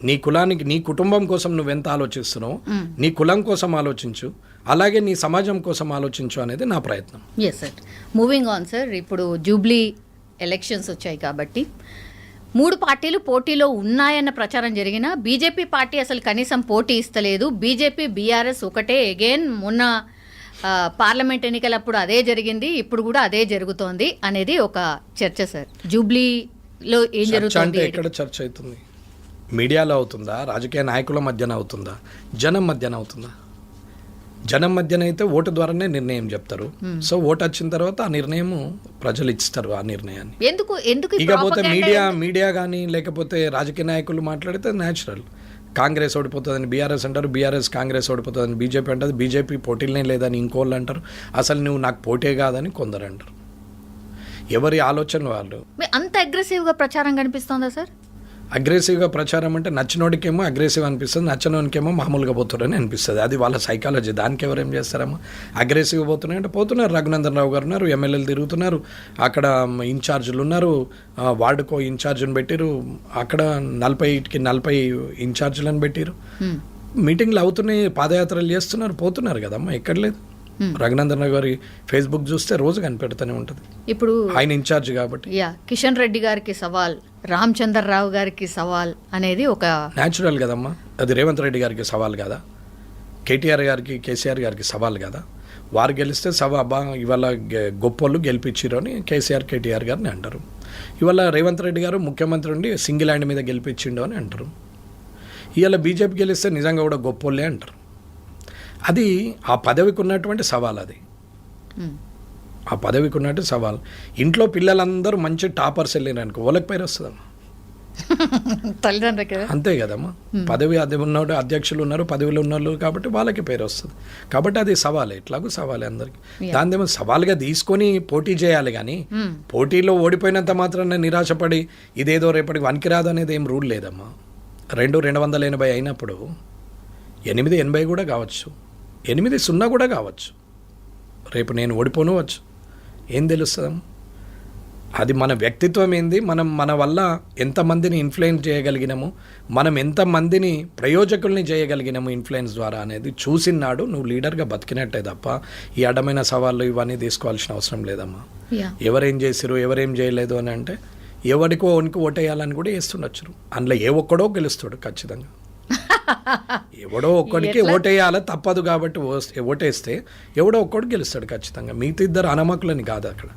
నీ కులానికి, నీ కుటుంబం కోసం నువ్వెంత ఆలోచిస్తున్నావు, నీ కులం కోసం ఆలోచించు, అలాగే నీ సమాజం కోసం ఆలోచించు అనేది నా ప్రయత్నం. Yes sir. Moving on sir, ఇప్పుడు జూబ్లీ ఎలక్షన్స్ వచ్చాయి కాబట్టి 3 పార్టీలు పోటీలో ఉన్నాయన్న ప్రచారం జరిగినా బీజేపీ పార్టీ అసలు కనీసం పోటీ ఇస్తలేదు. బీజేపీ బీఆర్ఎస్ ఒకటే. అగైన్ మొన్న పార్లమెంట్ ఎన్నికలప్పుడు అదే జరిగింది, ఇప్పుడు కూడా అదే జరుగుతోంది అనేది ఒక చర్చ సార్. జూబ్లీలో ఏం జరుగుతుంది? ఎక్కడ చర్చ అవుతుంది? మీడియాలో అవుతుందా? రాజకీయ నాయకుల మధ్యన అవుతుందా? జనం మధ్యన అవుతుందా? జనం మధ్యన అయితే ఓటు ద్వారానే నిర్ణయం చెప్తారు. సో ఓటు వచ్చిన తర్వాత ఆ నిర్ణయం ప్రజలు ఇస్తారు. ఆ నిర్ణయాన్ని ఇకపోతే మీడియా కానీ లేకపోతే రాజకీయ నాయకులు మాట్లాడితే న్యాచురల్. కాంగ్రెస్ ఓడిపోతుందని బీఆర్ఎస్ అంటారు, బీఆర్ఎస్ కాంగ్రెస్ ఓడిపోతుందని బీజేపీ అంటారు, బీజేపీ పోటీలనే లేదని ఇంకోళ్ళు అంటారు, అసలు నువ్వు నాకు పోటీ కాదని కొందరు అంటారు. ఎవరి ఆలోచనలు వాళ్ళు. అంత అగ్రెసివ్గా ప్రచారం కనిపిస్తుందా సార్? అగ్రెసివ్గా ప్రచారం అంటే నచ్చినోడికేమో అగ్రెసివ్ అనిపిస్తుంది, నచ్చినోడికేమో మామూలుగా పోతున్నారని అనిపిస్తుంది. అది వాళ్ళ సైకాలజీ. దానికి ఎవరేం చేస్తారమ్మా? అగ్రెసివ్గా పోతున్నాయంటే పోతున్నారు. రఘునందన్ రావు గారు ఉన్నారు, ఎమ్మెల్యేలు తిరుగుతున్నారు, అక్కడ ఇన్ఛార్జీలు ఉన్నారు, వార్డుకో ఇన్ఛార్జిని పెట్టిరు, అక్కడ 40 ఇన్ఛార్జీలను పెట్టిరు, మీటింగ్లు అవుతున్నాయి, పాదయాత్రలు చేస్తున్నారు, పోతున్నారు కదమ్మా. ఎక్కడ లేదు. రఘునందన్ రావు గారి ఫేస్బుక్ చూస్తే రోజు కనిపెడుతూనే ఉంటుంది. ఇప్పుడు ఆయన ఇన్ఛార్జ్ కాబట్టి. కిషన్ రెడ్డి గారికి సవాల్, రామచంద్రరావు గారికి సవాల్ అనేది ఒక న్యాచురల్ కదమ్మా. అది రేవంత్ రెడ్డి గారికి సవాల్ కదా, కేటీఆర్ గారికి కేసీఆర్ గారికి సవాల్ కదా. వారు గెలిస్తే అబ్బా ఇవాళ గొప్పోళ్ళు గెలిపించారు అని కేసీఆర్ కేటీఆర్ గారిని అంటారు. ఇవాళ రేవంత్ రెడ్డి గారు ముఖ్యమంత్రి ఉండి సింగిల్ హ్యాండ్ మీద గెలిపించిండు అని అంటారు. ఇవాళ బీజేపీ గెలిస్తే నిజంగా కూడా గొప్పోళ్ళే అంటారు. అది ఆ పదవికి ఉన్నటువంటి సవాల్. అది ఆ పదవికి ఉన్నట్టు సవాల్. ఇంట్లో పిల్లలందరూ మంచి టాపర్స్ వెళ్ళినారు అనుకో, వాళ్ళకి పేరు వస్తుందమ్మా. అంతే కదమ్మా. పదవి అది ఉన్నాడు, అధ్యక్షులు ఉన్నారు, పదవిలో ఉన్నారు కాబట్టి వాళ్ళకి పేరు వస్తుంది. కాబట్టి అది సవాలే, ఎట్లాగూ సవాలే అందరికి. దానిదేమో సవాల్గా తీసుకొని పోటీ చేయాలి. కానీ పోటీలో ఓడిపోయినంత మాత్రాన నిరాశపడి ఇదేదో రేపటికి వనికిరాదు అనేది ఏం రూల్ లేదమ్మా. 280 అయినప్పుడు 880 కూడా కావచ్చు, 8-0 కూడా కావచ్చు. రేపు నేను ఓడిపోను వచ్చు, ఏం తెలుస్తుందమ్మా? అది మన వ్యక్తిత్వం ఏంది, మనం మన వల్ల ఎంతమందిని ఇన్ఫ్లుయెన్స్ చేయగలిగినాము, మనం ఎంతమందిని ప్రయోజకుల్ని చేయగలిగినాము ఇన్ఫ్లుయెన్స్ ద్వారా అనేది చూసినాడు నువ్వు లీడర్గా బతికినట్టే తప్ప ఈ అడ్డమైన సవాళ్ళు ఇవన్నీ తీసుకోవాల్సిన అవసరం లేదమ్మా. ఎవరేం చేసిరు ఎవరేం చేయలేదు అని అంటే ఎవరికో ఓనికి ఓటేయాలని కూడా వేస్తుండొచ్చు. అందులో ఏ ఒక్కడో గెలుస్తాడు ఖచ్చితంగా. ఎవడో ఒక్కడికి ఓటేయాలి తప్పదు కాబట్టి ఓటేస్తే ఎవడో ఒక్కడు గెలుస్తాడు ఖచ్చితంగా. మిగతా ఇద్దరు అనమకులని కాదు అక్కడ.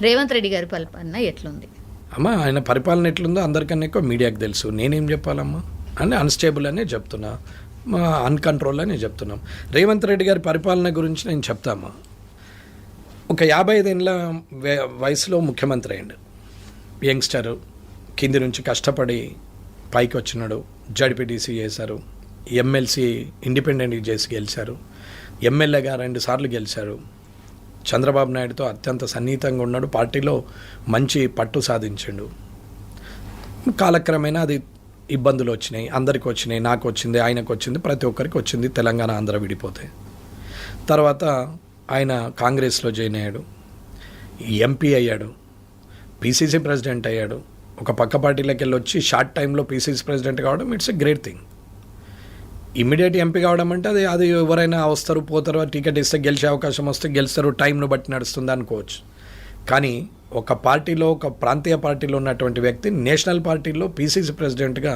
రేవంత్ రెడ్డి గారి పరిపాలన ఎట్లుంది అమ్మా? ఆయన పరిపాలన ఎట్లుందో అందరికన్నా ఎక్కువ మీడియాకి తెలుసు. నేనేం చెప్పాలమ్మా అని అన్స్టేబుల్ అనే చెప్తున్నా, అన్కంట్రోల్ అనే చెప్తున్నాం. రేవంత్ రెడ్డి గారి పరిపాలన గురించి నేను చెప్తామా. ఒక 55 ఏళ్ళ వయసులో ముఖ్యమంత్రి అయ్యాడు. యంగ్స్టర్, కింది నుంచి కష్టపడి పైకి వచ్చినాడు. జడ్పీటీసీ చేశారు, ఎమ్మెల్సీ ఇండిపెండెంట్ చేసి గెలిచారు, ఎమ్మెల్యేగా 2 సార్లు గెలిచారు. చంద్రబాబు నాయుడుతో అత్యంత సన్నిహితంగా ఉన్నాడు, పార్టీలో మంచి పట్టు సాధించాడు. కాలక్రమేణా అది ఇబ్బందులు వచ్చినాయి, అందరికి వచ్చినాయి, నాకు వచ్చింది, ఆయనకు వచ్చింది, ప్రతి ఒక్కరికి వచ్చింది. తెలంగాణ ఆంధ్ర విడిపోతే తర్వాత ఆయన కాంగ్రెస్లో జాయిన్ అయ్యాడు, ఎంపీ అయ్యాడు, పీసీసీ ప్రెసిడెంట్ అయ్యాడు. ఒక పక్క పార్టీలోకి వెళ్ళి వచ్చి షార్ట్ టైంలో పీసీసీ ప్రెసిడెంట్ కావడం it's a great thing. Immediate MP కావడం అంటే అది ఎవరైనా వస్తారు పోతారు, టికెట్ ఇస్తే గెలిచే అవకాశం వస్తే గెలుస్తారు, టైంను బట్టి నడుస్తుంది అనుకోవచ్చు. కానీ ఒక పార్టీలో, ఒక ప్రాంతీయ పార్టీలో ఉన్నటువంటి వ్యక్తి నేషనల్ పార్టీలో పీసీసీ ప్రెసిడెంట్గా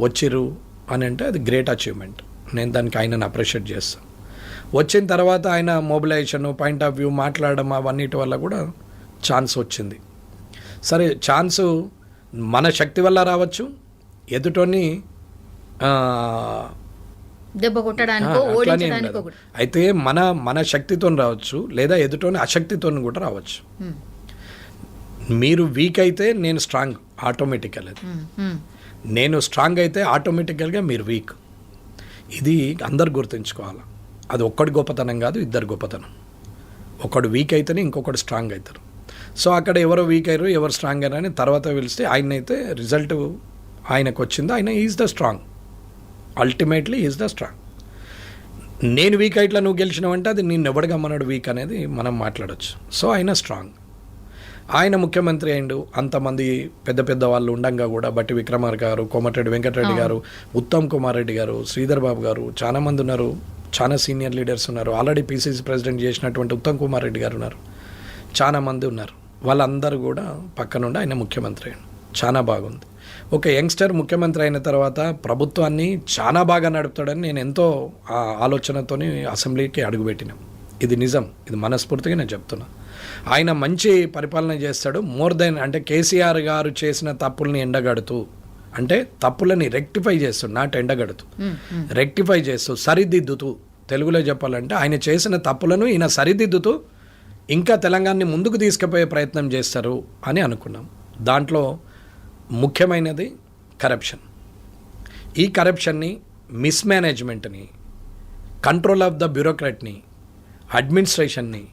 వచ్చిర్రు అని అంటే అది గ్రేట్ అచీవ్మెంట్. నేను దానికి ఆయనను అప్రిషియేట్ చేస్తాను. వచ్చిన తర్వాత ఆయన మొబిలైజేషన్, పాయింట్ ఆఫ్ వ్యూ, మాట్లాడడం అవన్నిటి వల్ల కూడా ఛాన్స్ వచ్చింది. సరే, ఛాన్సు మన శక్తి వల్ల రావచ్చు, ఎదుటోని దెబ్బ కొట్టడానికో ఓడించడానికో. అయితే మన శక్తితో రావచ్చు, లేదా ఎదుటోని అశక్తితో కూడా రావచ్చు. మీరు వీక్ అయితే నేను స్ట్రాంగ్ ఆటోమేటికల్. నేను స్ట్రాంగ్ అయితే ఆటోమేటికల్గా మీరు వీక్. ఇది అందరు గుర్తుంచుకోవాలి. అది ఒక్కడి గొప్పతనం కాదు, ఇద్దరు గొప్పతనం. ఒకడు వీక్ అయితేనే ఇంకొకడు స్ట్రాంగ్ అవుతారు. సో అక్కడ ఎవరు వీక్ అయ్యారు, ఎవరు స్ట్రాంగ్ అయ్యారు అని తర్వాత పిలిస్తే ఆయన అయితే రిజల్ట్ ఆయనకు వచ్చింది. ఆయన is the strong, ultimately is the strong. నేను వీక్ అయిట్లా నువ్వు గెలిచినావంటే అది నేను ఎవడు గమ్మన్నాడు వీక్ అనేది మనం మాట్లాడచ్చు. సో ఆయన స్ట్రాంగ్. ఆయన ముఖ్యమంత్రి అయిండు. అంతమంది పెద్ద పెద్ద వాళ్ళు ఉండంగా కూడా బట్టి విక్రమార్క గారు, కోమటిరెడ్డి వెంకటరెడ్డి గారు, ఉత్తమ్ కుమార్ రెడ్డి గారు, శ్రీధర్ బాబు గారు, చాలామంది ఉన్నారు, చాలా సీనియర్ లీడర్స్ ఉన్నారు. ఆల్రెడీ పీసీసీ ప్రెసిడెంట్ చేసినటువంటి ఉత్తమ్ కుమార్ రెడ్డి గారు ఉన్నారు, చాలామంది ఉన్నారు. వాళ్ళందరూ కూడా పక్కనుండి ఆయన ముఖ్యమంత్రి అయ్యాడు. చాలా బాగుంది. ఒక యంగ్స్టర్ ముఖ్యమంత్రి అయిన తర్వాత ప్రభుత్వాన్ని చాలా బాగా నడుపుతాడని నేను ఎంతో ఆలోచనతో అసెంబ్లీకి అడుగుపెట్టినాం. ఇది నిజం, ఇది మనస్ఫూర్తిగా నేను చెప్తున్నా. ఆయన మంచి పరిపాలన చేస్తాడు. మోర్ దెన్ అంటే కేసీఆర్ గారు చేసిన తప్పుల్ని ఎండగడుతూ, అంటే తప్పులని రెక్టిఫై చేస్తూ, నాట్ ఎండగడుతూ, రెక్టిఫై చేస్తూ, సరిదిద్దుతూ, తెలుగులో చెప్పాలంటే ఆయన చేసిన తప్పులను ఈయన సరిదిద్దుతూ ఇంకా తెలంగాణని ముందుకు తీసుకుపోయే ప్రయత్నం చేస్తారు అని అనుకున్నాం. దాంట్లో ముఖ్యమైనది కరప్షన్. ఈ కరప్షన్ని, మిస్మేనేజ్మెంట్ని, కంట్రోల్ ఆఫ్ ద బ్యూరోక్రాట్ని, అడ్మినిస్ట్రేషన్ని,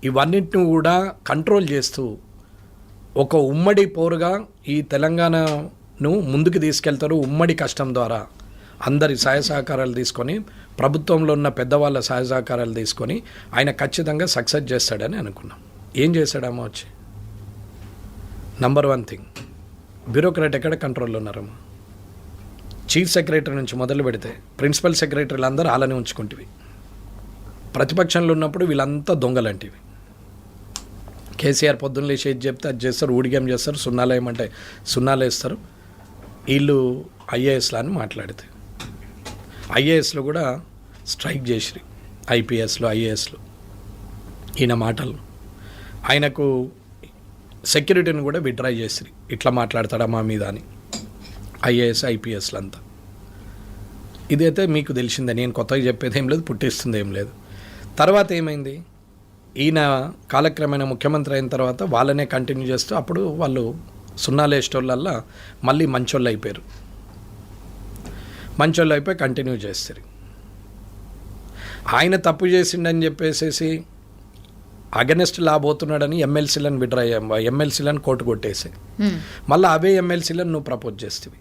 ఇవన్నిటిని కూడా కంట్రోల్ చేస్తూ ఒక ఉమ్మడి పోరుగా ఈ తెలంగాణను ముందుకు తీసుకెళ్తారు. ఉమ్మడి కష్టం ద్వారా అందరి సహాయ సహకారాలు తీసుకొని, ప్రభుత్వంలో ఉన్న పెద్దవాళ్ళ సహాయ సహకారాలు తీసుకొని ఆయన ఖచ్చితంగా సక్సెస్ చేస్తాడని అనుకున్నాం. ఏం చేశాడమ్మా వచ్చి? నంబర్ 1 థింగ్, బ్యూరోక్రాట్ ఎక్కడ కంట్రోల్లో ఉన్నారమ్మా? చీఫ్ సెక్రటరీ నుంచి మొదలు పెడితే ప్రిన్సిపల్ సెక్రటరీలు అందరూ అలానే ఉంచుకుంటేవి. ప్రతిపక్షంలో ఉన్నప్పుడు వీళ్ళంతా దొంగలంటివి. కేసీఆర్ పొద్దున్న లేచి ఏది చెప్తే అది చేస్తారు, ఊడిగేం చేస్తారు, సున్నాలు ఏమంటే సున్నాలు వేస్తారు. వీళ్ళు ఐఏఎస్లు అని మాట్లాడితే ఐఏఎస్లో కూడా స్ట్రైక్ చేసిరి, ఐపీఎస్లో ఐఏఎస్లు. ఈయన మాటలు, ఆయనకు సెక్యూరిటీని కూడా విత్డ్రా చేసిరి, ఇట్లా మాట్లాడతాడా మా మీద అని. ఐఏఎస్ ఐపీఎస్లు అంతా. ఇదైతే మీకు తెలిసిందే, నేను కొత్తగా చెప్పేది ఏం లేదు, పుట్టిస్తుంది ఏం లేదు. తర్వాత ఏమైంది? ఈయన కాలక్రమేణా ముఖ్యమంత్రి అయిన తర్వాత వాళ్ళనే కంటిన్యూ చేస్తూ అప్పుడు వాళ్ళు సున్నాలు వేసేటోళ్ళల్లా మళ్ళీ మంచోళ్ళు అయిపోయారు. మంచోళ్ళు అయిపోయి కంటిన్యూ చేస్తారు. ఆయన తప్పు చేసిండని చెప్పేసి అగనెస్ట్ లా పోతున్నాడని ఎమ్మెల్సీలను విడ్రా ఎమ్మెల్సీలను కోర్టు కొట్టేసి మళ్ళీ అవే ఎమ్మెల్సీలను నువ్వు ప్రపోజ్ చేస్తేవి.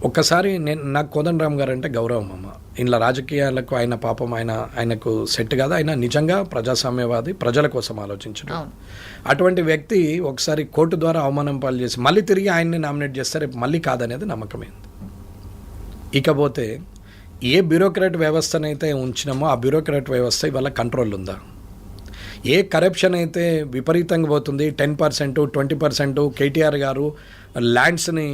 ఒక్కసారి నాకు కోదండరామ్ గారు అంటే గౌరవం అమ్మ. ఇంట్లో రాజకీయాలకు ఆయన పాపం ఆయనకు సెట్ కాదు. ఆయన నిజంగా ప్రజాస్వామ్యవాది, ప్రజల కోసం ఆలోచించడం. అటువంటి వ్యక్తి ఒకసారి కోర్టు ద్వారా అవమానం పాలు చేసి మళ్ళీ తిరిగి ఆయన్ని నామినేట్ చేస్తే రేపు మళ్ళీ కాదనేది నమ్మకమైంది. ఇకపోతే ఏ బ్యూరోక్రాట్ వ్యవస్థనైతే ఉంచినామో ఆ బ్యూరోక్రాట్ వ్యవస్థ ఇవాళ కంట్రోల్ ఉందా? ఏ కరప్షన్ అయితే విపరీతంగా పోతుంది, 10%, 20%, కేటీఆర్ గారు ల్యాండ్స్ని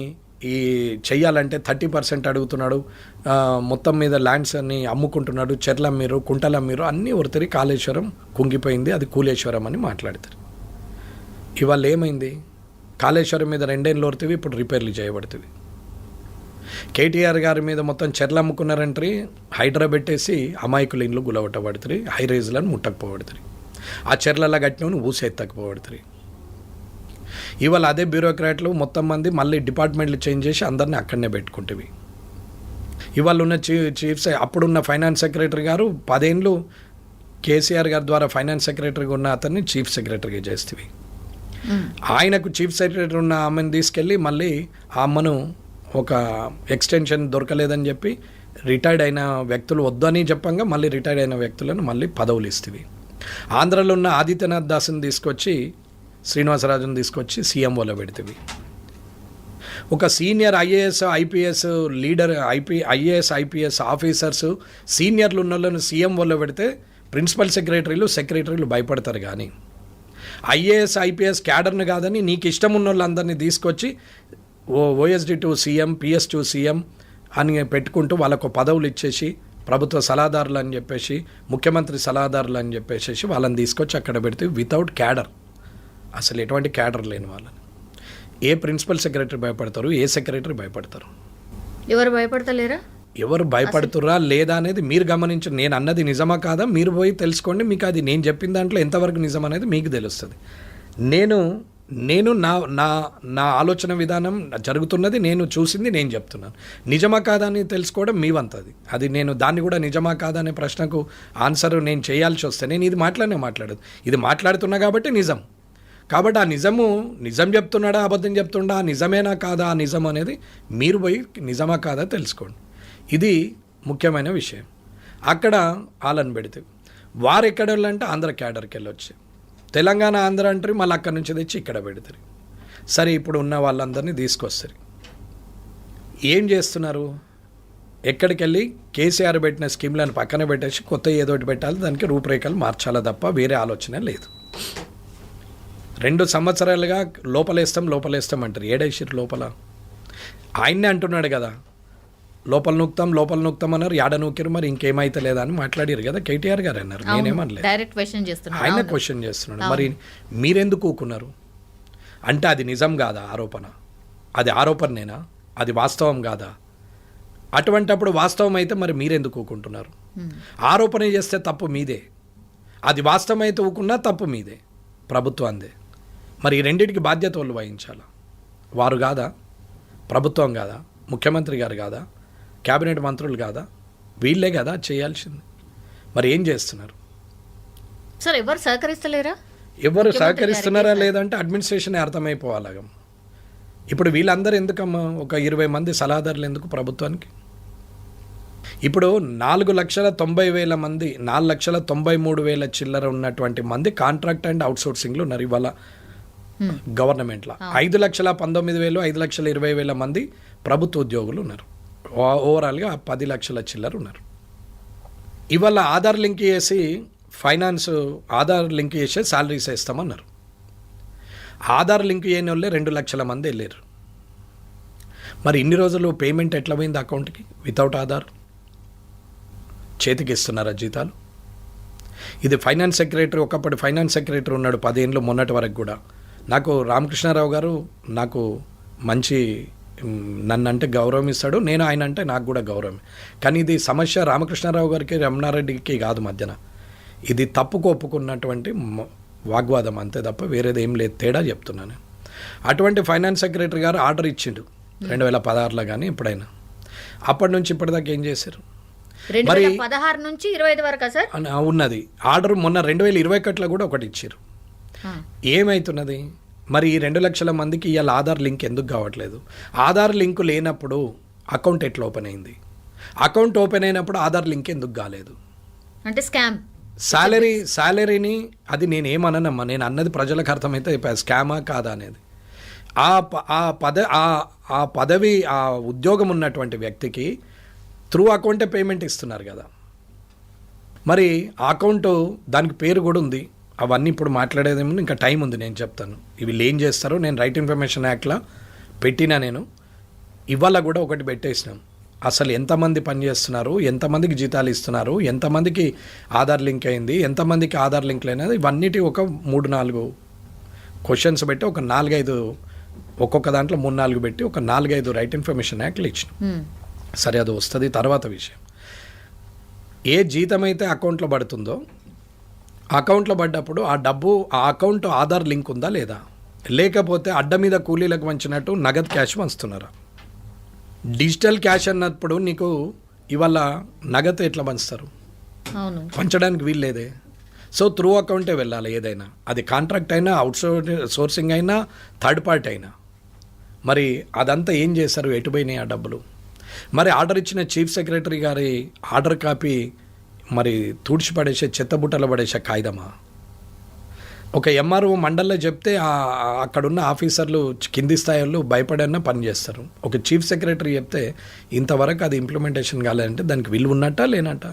చెయ్యాలంటే 30% అడుగుతున్నాడు, మొత్తం మీద ల్యాండ్స్ అన్ని అమ్ముకుంటున్నాడు, చెర్లమ్మీరు, కుంటలమ్మీరు అన్నీ ఒరితిరి కాళేశ్వరం కుంగిపోయింది, అది కూలేశ్వరం అని మాట్లాడతారు. ఇవాళ ఏమైంది? కాళేశ్వరం మీద 2 ఏళ్ళు ఒరితివి, ఇప్పుడు రిపేర్లు చేయబడుతుంది. కేటీఆర్ గారి మీద మొత్తం చెర్లు అమ్ముకున్నారంటే హైడ్రా పెట్టేసి అమాయకుల ఇండ్లు గులవట్టబడుతుంది, హై రైజ్లను ముట్టకపోబడుతుంది, ఆ చెర్లలా కట్టినవి ఊసెత్తకపోబడుతుంది. ఇవాళ అదే బ్యూరోక్రాట్లు మొత్తం మంది మళ్ళీ డిపార్ట్మెంట్లు చేంజ్ చేసి అందరినీ అక్కడనే పెట్టుకుంటేవి. ఇవాళ ఉన్న చీఫ్స్ అప్పుడున్న ఫైనాన్స్ సెక్రటరీ గారు 10 ఏళ్ళు కేసీఆర్ గారి ద్వారా ఫైనాన్స్ సెక్రటరీగా ఉన్న అతన్ని చీఫ్ సెక్రటరీగా చేస్తేవి. ఆయనకు చీఫ్ సెక్రటరీ ఉన్న ఆమెను తీసుకెళ్ళి మళ్ళీ ఆ అమ్మను ఒక ఎక్స్టెన్షన్ దొరకలేదని చెప్పి రిటైర్డ్ అయిన వ్యక్తులు వద్దని చెప్పంగా మళ్ళీ రిటైర్డ్ అయిన వ్యక్తులను మళ్ళీ పదవులు ఇస్తేవి. ఆంధ్రలో ఉన్న ఆదిత్యనాథ్ దాస్ని తీసుకొచ్చి, శ్రీనివాసరాజును తీసుకొచ్చి సీఎంఓలో పెడితేవి. ఒక senior IAS IPS leader IAS IPS officers సీనియర్లు ఉన్న వాళ్ళని సీఎంఓలో పెడితే ప్రిన్సిపల్ సెక్రటరీలు భయపడతారు. కానీ ఐఏఎస్ ఐపీఎస్ క్యాడర్ను కాదని నీకు ఇష్టం ఉన్న వాళ్ళందరినీ తీసుకొచ్చి OSD to CM, PS to CM అని పెట్టుకుంటూ వాళ్ళకు పదవులు ఇచ్చేసి ప్రభుత్వ సలహాదారులు అని చెప్పేసి, ముఖ్యమంత్రి సలహాదారులు అని చెప్పేసి వాళ్ళని తీసుకొచ్చి అక్కడ పెడితే వితౌట్ క్యాడర్, అసలు ఎటువంటి క్యాడర్ లేని వాళ్ళని ఏ ప్రిన్సిపల్ సెక్రటరీ భయపడతారు? ఏ సెక్రటరీ భయపడతారు? ఎవరు భయపడతలేరా? ఎవరు భయపడుతురా లేదా అనేది మీరు గమనించండి. నేను అన్నది నిజమా కాదా మీరు పోయి తెలుసుకోండి. మీకు అది నేను చెప్పిన దాంట్లో ఎంతవరకు నిజం అనేది మీకు తెలుస్తుంది. నేను నా ఆలోచన విధానం జరుగుతున్నది, నేను చూసింది నేను చెప్తున్నాను. నిజమా కాదా అని తెలుసుకోవడం మీ వంతది. అది నేను దాన్ని కూడా నిజమా కాదా అనే ప్రశ్నకు ఆన్సర్ నేను చేయాల్సి వస్తే నేను ఇది మాట్లాడదు. ఇది మాట్లాడుతున్నా కాబట్టి నిజం. కాబట్టి ఆ నిజం చెప్తున్నాడా అబద్ధం చెప్తుండా, నిజమేనా కాదా ఆ నిజం అనేది మీరు పోయి నిజమా కాదా తెలుసుకోండి. ఇది ముఖ్యమైన విషయం. అక్కడ వాళ్ళని పెడితే వారు ఎక్కడ వెళ్ళంటే ఆంధ్ర క్యాడర్కి వెళ్ళొచ్చు, తెలంగాణ ఆంధ్ర అంటారు, మళ్ళీ అక్కడి నుంచి తెచ్చి ఇక్కడ పెడతారు. సరే, ఇప్పుడు ఉన్న వాళ్ళందరినీ తీసుకొస్తారు. ఏం చేస్తున్నారు? ఎక్కడికి వెళ్ళి కేసీఆర్ పెట్టిన స్కీమ్లను పక్కన పెట్టేసి కొత్త ఏదోటి పెట్టాలి, దానికి రూపురేఖలు మార్చాలా తప్ప వేరే ఆలోచన లేదు. 2 సంవత్సరాలుగా లోపలేస్తాం అంటారు. ఏడేసిరు లోపల? ఆయన్నే అంటున్నాడు కదా, లోపల నూక్తాం అన్నారు, యాడ నూకిరు, మరి ఇంకేమైతే లేదా అని మాట్లాడారు కదా కేటీఆర్ గారు అన్నారు. నేనేమనలేదు, ఆయన క్వశ్చన్ చేస్తున్నాడు. మరి మీరెందుకు ఊకున్నారు అంటే అది నిజం కాదా ఆరోపణ? అది ఆరోపణనేనా? అది వాస్తవం కాదా? అటువంటప్పుడు వాస్తవం అయితే మరి మీరెందుకు ఊకుంటున్నారు? ఆరోపణ చేస్తే తప్పు మీదే, అది వాస్తవం అయితే ఊకున్నా తప్పు మీదే, ప్రభుత్వందే. మరి ఈ రెండింటికి బాధ్యత వాళ్ళు వహించాలా? వారు కాదా? ప్రభుత్వం కాదా? ముఖ్యమంత్రి గారు కాదా? క్యాబినెట్ మంత్రులు కాదా? వీళ్ళే కదా చేయాల్సింది. మరి ఏం చేస్తున్నారు? సార్ ఎవరు సహకరిస్తలేరా? ఎవరు సహకరిస్తున్నారా లేదంటే అడ్మినిస్ట్రేషన్ అర్థమైపోవాలగా. ఇప్పుడు వీళ్ళందరూ ఎందుకమ్మా ఒక 20 మంది సలహాదారులు ఎందుకు ప్రభుత్వానికి? ఇప్పుడు 4,90,000 మంది, 4,93,000 చిల్లర ఉన్నటువంటి మంది కాంట్రాక్ట్ అండ్ అవుట్సోర్సింగ్లో ఉన్నారు ఇవాళ గవర్నమెంట్లో. 5,19,000, 5,20,000 మంది ప్రభుత్వ ఉద్యోగులు ఉన్నారు. ఓవరాల్గా 10 లక్షల చిల్లర ఉన్నారు. ఇవాళ ఆధార్ లింక్ చేసి ఆధార్ లింక్ చేసే శాలరీస్ వేస్తామన్నారు. ఆధార్ లింక్ చేయని వాళ్ళే 2 లక్షల మంది వెళ్ళారు. మరి ఇన్ని రోజులు పేమెంట్ ఎట్లా పోయింది అకౌంట్కి? వితౌట్ ఆధార్ చేతికి ఇస్తున్నారా జీతాలు? ఇది ఫైనాన్స్ సెక్రటరీ, ఒకప్పటి ఫైనాన్స్ సెక్రటరీ ఉన్నాడు 10 ఏళ్ళు మొన్నటి వరకు కూడా. నాకు రామకృష్ణారావు గారు నాకు మంచి, నన్ను అంటే గౌరవం ఇస్తాడు, నేను ఆయన అంటే నాకు కూడా గౌరవం. కానీ ఇది సమస్య రామకృష్ణారావు గారికి రమణారెడ్డికి కాదు మధ్యన. ఇది తప్పుకు ఒప్పుకున్నటువంటి వాగ్వాదం అంతే తప్ప వేరేది ఏం లేదు. తేడా చెప్తున్నాను. అటువంటి ఫైనాన్స్ సెక్రటరీ గారు ఆర్డర్ ఇచ్చిండు 2016లో కానీ ఎప్పుడైనా. అప్పటి నుంచి ఇప్పటిదాకా ఏం చేశారు? 2016 నుంచి 25 వరకు సార్ ఉన్నది ఆర్డర్. మొన్న 2021లో కూడా ఒకటి ఇచ్చారు. ఏమవుతున్నది మరి? ఈ 2 లక్షల మందికి ఇవాళ ఆధార్ లింక్ ఎందుకు కావట్లేదు? ఆధార్ లింకు లేనప్పుడు అకౌంట్ ఎట్లా ఓపెన్ అయింది, అకౌంట్ ఓపెన్ అయినప్పుడు ఆధార్ లింక్ ఎందుకు కాలేదు, అంటే స్కామ్. శాలరీని అది నేను ఏమనమ్మా, నేను అన్నది ప్రజలకు అర్థమైతే స్కామా కాదా అనేది. ఆ పదవి ఆ ఉద్యోగం ఉన్నటువంటి వ్యక్తికి త్రూ అకౌంటే పేమెంట్ ఇస్తున్నారు కదా. మరి ఆ అకౌంట్ దానికి పేరు కూడా ఉంది. అవన్నీ ఇప్పుడు మాట్లాడేదేమో, ఇంకా టైం ఉంది, నేను చెప్తాను. ఇవి ఏం చేస్తారో నేను రైట్ ఇన్ఫర్మేషన్ యాక్ట్లో పెట్టినా. నేను ఇవాళ కూడా ఒకటి పెట్టేసినాం. అసలు ఎంతమంది పనిచేస్తున్నారు, ఎంతమందికి జీతాలు ఇస్తున్నారు, ఎంతమందికి ఆధార్ లింక్ అయింది, ఎంతమందికి ఆధార్ లింక్ లేనిది, ఇవన్నిటి ఒక 3-4 క్వశ్చన్స్ పెట్టి ఒక 4-5 ఒక్కొక్క దాంట్లో 3-4 పెట్టి ఒక 4-5 రైట్ ఇన్ఫర్మేషన్ యాక్ట్లు ఇచ్చినాం. సరే, అది వస్తుంది తర్వాత విషయం. ఏ జీతం అయితే అకౌంట్లో పడుతుందో అకౌంట్లో పడ్డప్పుడు ఆ డబ్బు ఆ అకౌంట్ ఆధార్ లింక్ ఉందా లేదా, లేకపోతే అడ్డ మీద కూలీలకు వంచినట్టు నగదు క్యాష్ వంచుతున్నారా. డిజిటల్ క్యాష్ అన్నప్పుడు నీకు ఇవాళ నగదు ఎట్లా పంచుతారు, అవును, పంచడానికి వీల్లేదే. సో త్రూ అకౌంటే వెళ్ళాలి ఏదైనా, అది కాంట్రాక్ట్ అయినా, అవుట్ సోర్సింగ్ అయినా, థర్డ్ పార్టీ అయినా. మరి అదంతా ఏం చేశారు, ఎటుపోయినాయి ఆ డబ్బులు. మరి ఆర్డర్ ఇచ్చిన చీఫ్ సెక్రటరీ గారి ఆర్డర్ కాపీ మరి తుడిచిపడేసే చెత్తబుట్టలు పడేసే కాగితమా. ఒక ఎంఆర్ఓ మండల్లో చెప్తే అక్కడున్న ఆఫీసర్లు కింది స్థాయిలో భయపడన్నా పనిచేస్తారు. ఒక చీఫ్ సెక్రటరీ చెప్తే ఇంతవరకు అది ఇంప్లిమెంటేషన్ కాలేదంటే దానికి విలువ ఉన్నట్టా లేనట్ట.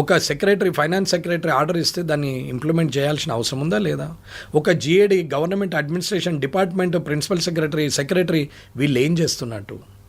ఒక సెక్రటరీ, ఫైనాన్స్ సెక్రటరీ ఆర్డర్ ఇస్తే దాన్ని ఇంప్లిమెంట్ చేయాల్సిన అవసరం ఉందా లేదా. ఒక GAD, government administration department principal secretary వీళ్ళు ఏం చేస్తున్నట్టు.